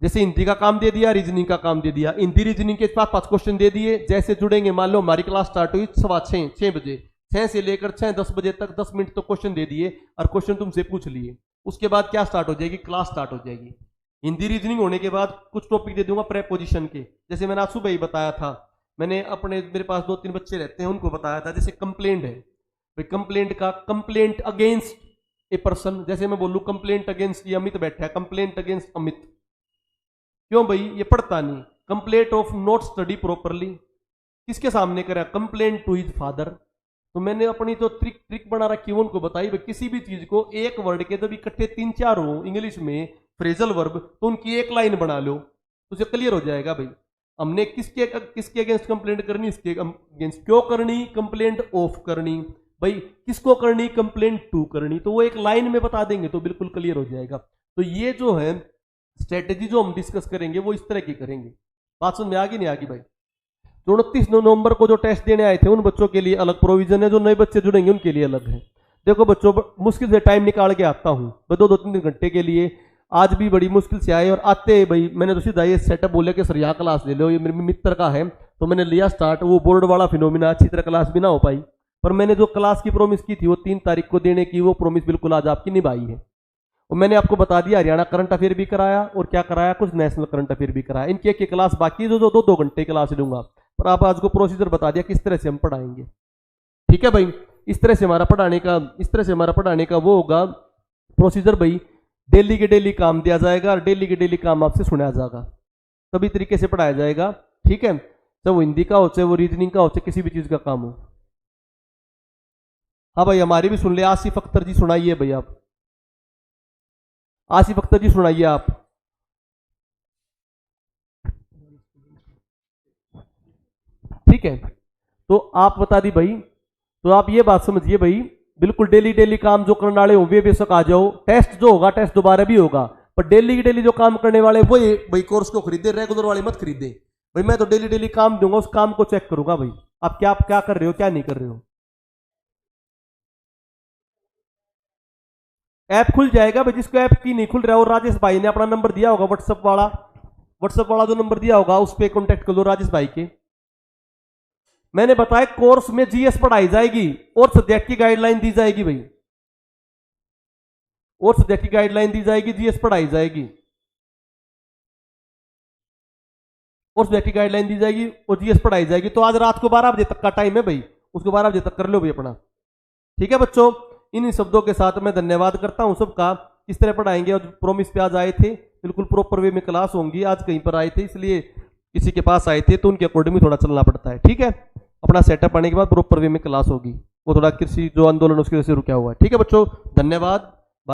Speaker 1: जैसे हिंदी का काम दे दिया, रीजनिंग का काम दे दिया, हिंदी रीजनिंग के 5 क्वेश्चन दे दिए, जैसे जुड़ेंगे, मान लो हमारी क्लास स्टार्ट हुई 6:15 बजे, 6 से लेकर 6:10 बजे तक 10 मिनट तो क्वेश्चन दे दिए और क्वेश्चन तुमसे पूछ लिए, उसके बाद क्या स्टार्ट हो जाएगी, क्लास स्टार्ट हो जाएगी। हिंदी रीजनिंग होने के बाद कुछ टॉपिक दे दूंगा प्रेपोजिशन के, जैसे मैंने आज सुबह ही बताया था, मैंने अपने, मेरे पास 2-3 बच्चे रहते हैं उनको बताया था, जैसे कंप्लेंट है भाई, कंप्लेंट का, कंप्लेंट अगेंस्ट ए पर्सन, जैसे मैं बोलूं कंप्लेंट अगेंस्ट, ये अमित बैठा है, कंप्लेंट अगेंस्ट अमित, क्यों भाई ये पढ़ता नहीं, complaint of not study properly, किसके सामने करा, कंप्लेंट टू हिज फादर। तो मैंने अपनी तो ट्रिक बना रखी है, उनको बताई भाई किसी भी चीज को एक वर्ड के जब इकट्ठे 3-4 हो इंग्लिश में फ्रेजल वर्ब, तो उनकी एक लाइन बना लो तो उसे क्लियर हो जाएगा भाई। हमने किसके अगेंस्ट कंप्लेंट करनी, इसके अगेंस्ट, क्यों करनी, कंप्लेंट ऑफ करनी भाई, किसको करनी, कंप्लेंट टू करनी, तो वो एक लाइन में बता देंगे तो बिल्कुल क्लियर हो जाएगा। तो ये जो है स्ट्रेटेजी जो हम डिस्कस करेंगे वो इस तरह की करेंगे। बात समझ में आ गई नहीं आ गई भाई? जो 29 नवंबर को जो टेस्ट देने आए थे उन बच्चों के लिए अलग प्रोविजन है, जो नए बच्चे जुड़ेंगे उनके लिए अलग है। देखो बच्चों, मुश्किल से टाइम निकाल के आता हूँ मैं 2-3 घंटे के लिए, आज भी बड़ी मुश्किल से आए और आते भाई मैंने तो सीधा ये सेटअप बोले कि सर यहाँ क्लास ले लो, ये मेरे मित्र का है तो मैंने लिया स्टार्ट। वो बोर्ड वाला फिनोमिना, अच्छी तरह क्लास भी ना हो पाई, पर मैंने जो क्लास की प्रॉमिस की थी वो 3 तारीख को देने की, वो प्रॉमिस बिल्कुल आज आपकी निभाई है। और मैंने आपको बता दिया हरियाणा करंट अफेयर भी कराया और क्या कराया, कुछ नेशनल करंट अफेयर भी कराया। इनकी एक क्लास बाकी है जो 2 घंटे क्लास लूंगा, पर आप आज को प्रोसीजर बता दिया किस तरह से हम पढ़ाएंगे। ठीक है भाई, इस तरह से हमारा पढ़ाने का वो होगा प्रोसीजर भाई। डेली के डेली काम दिया जाएगा और डेली के डेली काम आपसे सुनाया जाएगा, सभी तरीके से पढ़ाया जाएगा। ठीक है, चाहे वो हिंदी का हो, चाहे वो रीजनिंग का हो, चाहे किसी भी चीज का काम हो। हाँ भाई, हमारी भी सुन ले। आसिफ अख्तर जी सुनाइए भाई, आप आसिफ अख्तर जी सुनाइए आप। ठीक है, तो आप बता दी भाई, तो आप ये बात समझिए भाई, बिल्कुल डेली डेली काम जो करने वाले हो वे बेशक आ जाओ। टेस्ट जो होगा टेस्ट दोबारा भी होगा, पर डेली की डेली जो काम करने वाले वो भाई कोर्स को खरीदे, रेगुलर वाले मत खरीदे भाई। मैं तो डेली डेली काम दूंगा, उस काम को चेक करूंगा भाई आप क्या कर रहे हो, क्या नहीं कर रहे हो। ऐप खुल जाएगा भाई, जिसको ऐप की नहीं खुल रहा है, और राजेश भाई ने अपना नंबर दिया होगा व्हाट्सएप वाला जो नंबर दिया होगा उस पर कॉन्टेक्ट कर लो राजेश भाई के। मैंने बताया कोर्स में जीएस पढ़ाई जाएगी और सब्जेक्ट की गाइडलाइन दी जाएगी भाई, और सब्जेक्ट की गाइडलाइन दी जाएगी, जीएस पढ़ाई जाएगी और सब्जेक्ट की गाइडलाइन दी जाएगी और जीएस पढ़ाई जाएगी। तो आज रात को 12 बजे तक का टाइम है भाई, उसको 12 बजे तक कर लो भाई अपना। ठीक है बच्चों, इन शब्दों के साथ मैं धन्यवाद करता हूं सबका। किस तरह पढ़ाएंगे, और प्रॉमिस पे आज आए थे, बिल्कुल प्रॉपर वे में क्लास होंगी। आज कहीं पर आए थे इसलिए किसी के पास आए थे तो उनके अकॉर्डिंग भी थोड़ा चलना पड़ता है। ठीक है, अपना सेटअप आने के बाद प्रॉपर वे में क्लास होगी। वो थोड़ा कृषि जो आंदोलन उसकी वजह से रुका हुआ है। ठीक है बच्चों, धन्यवाद।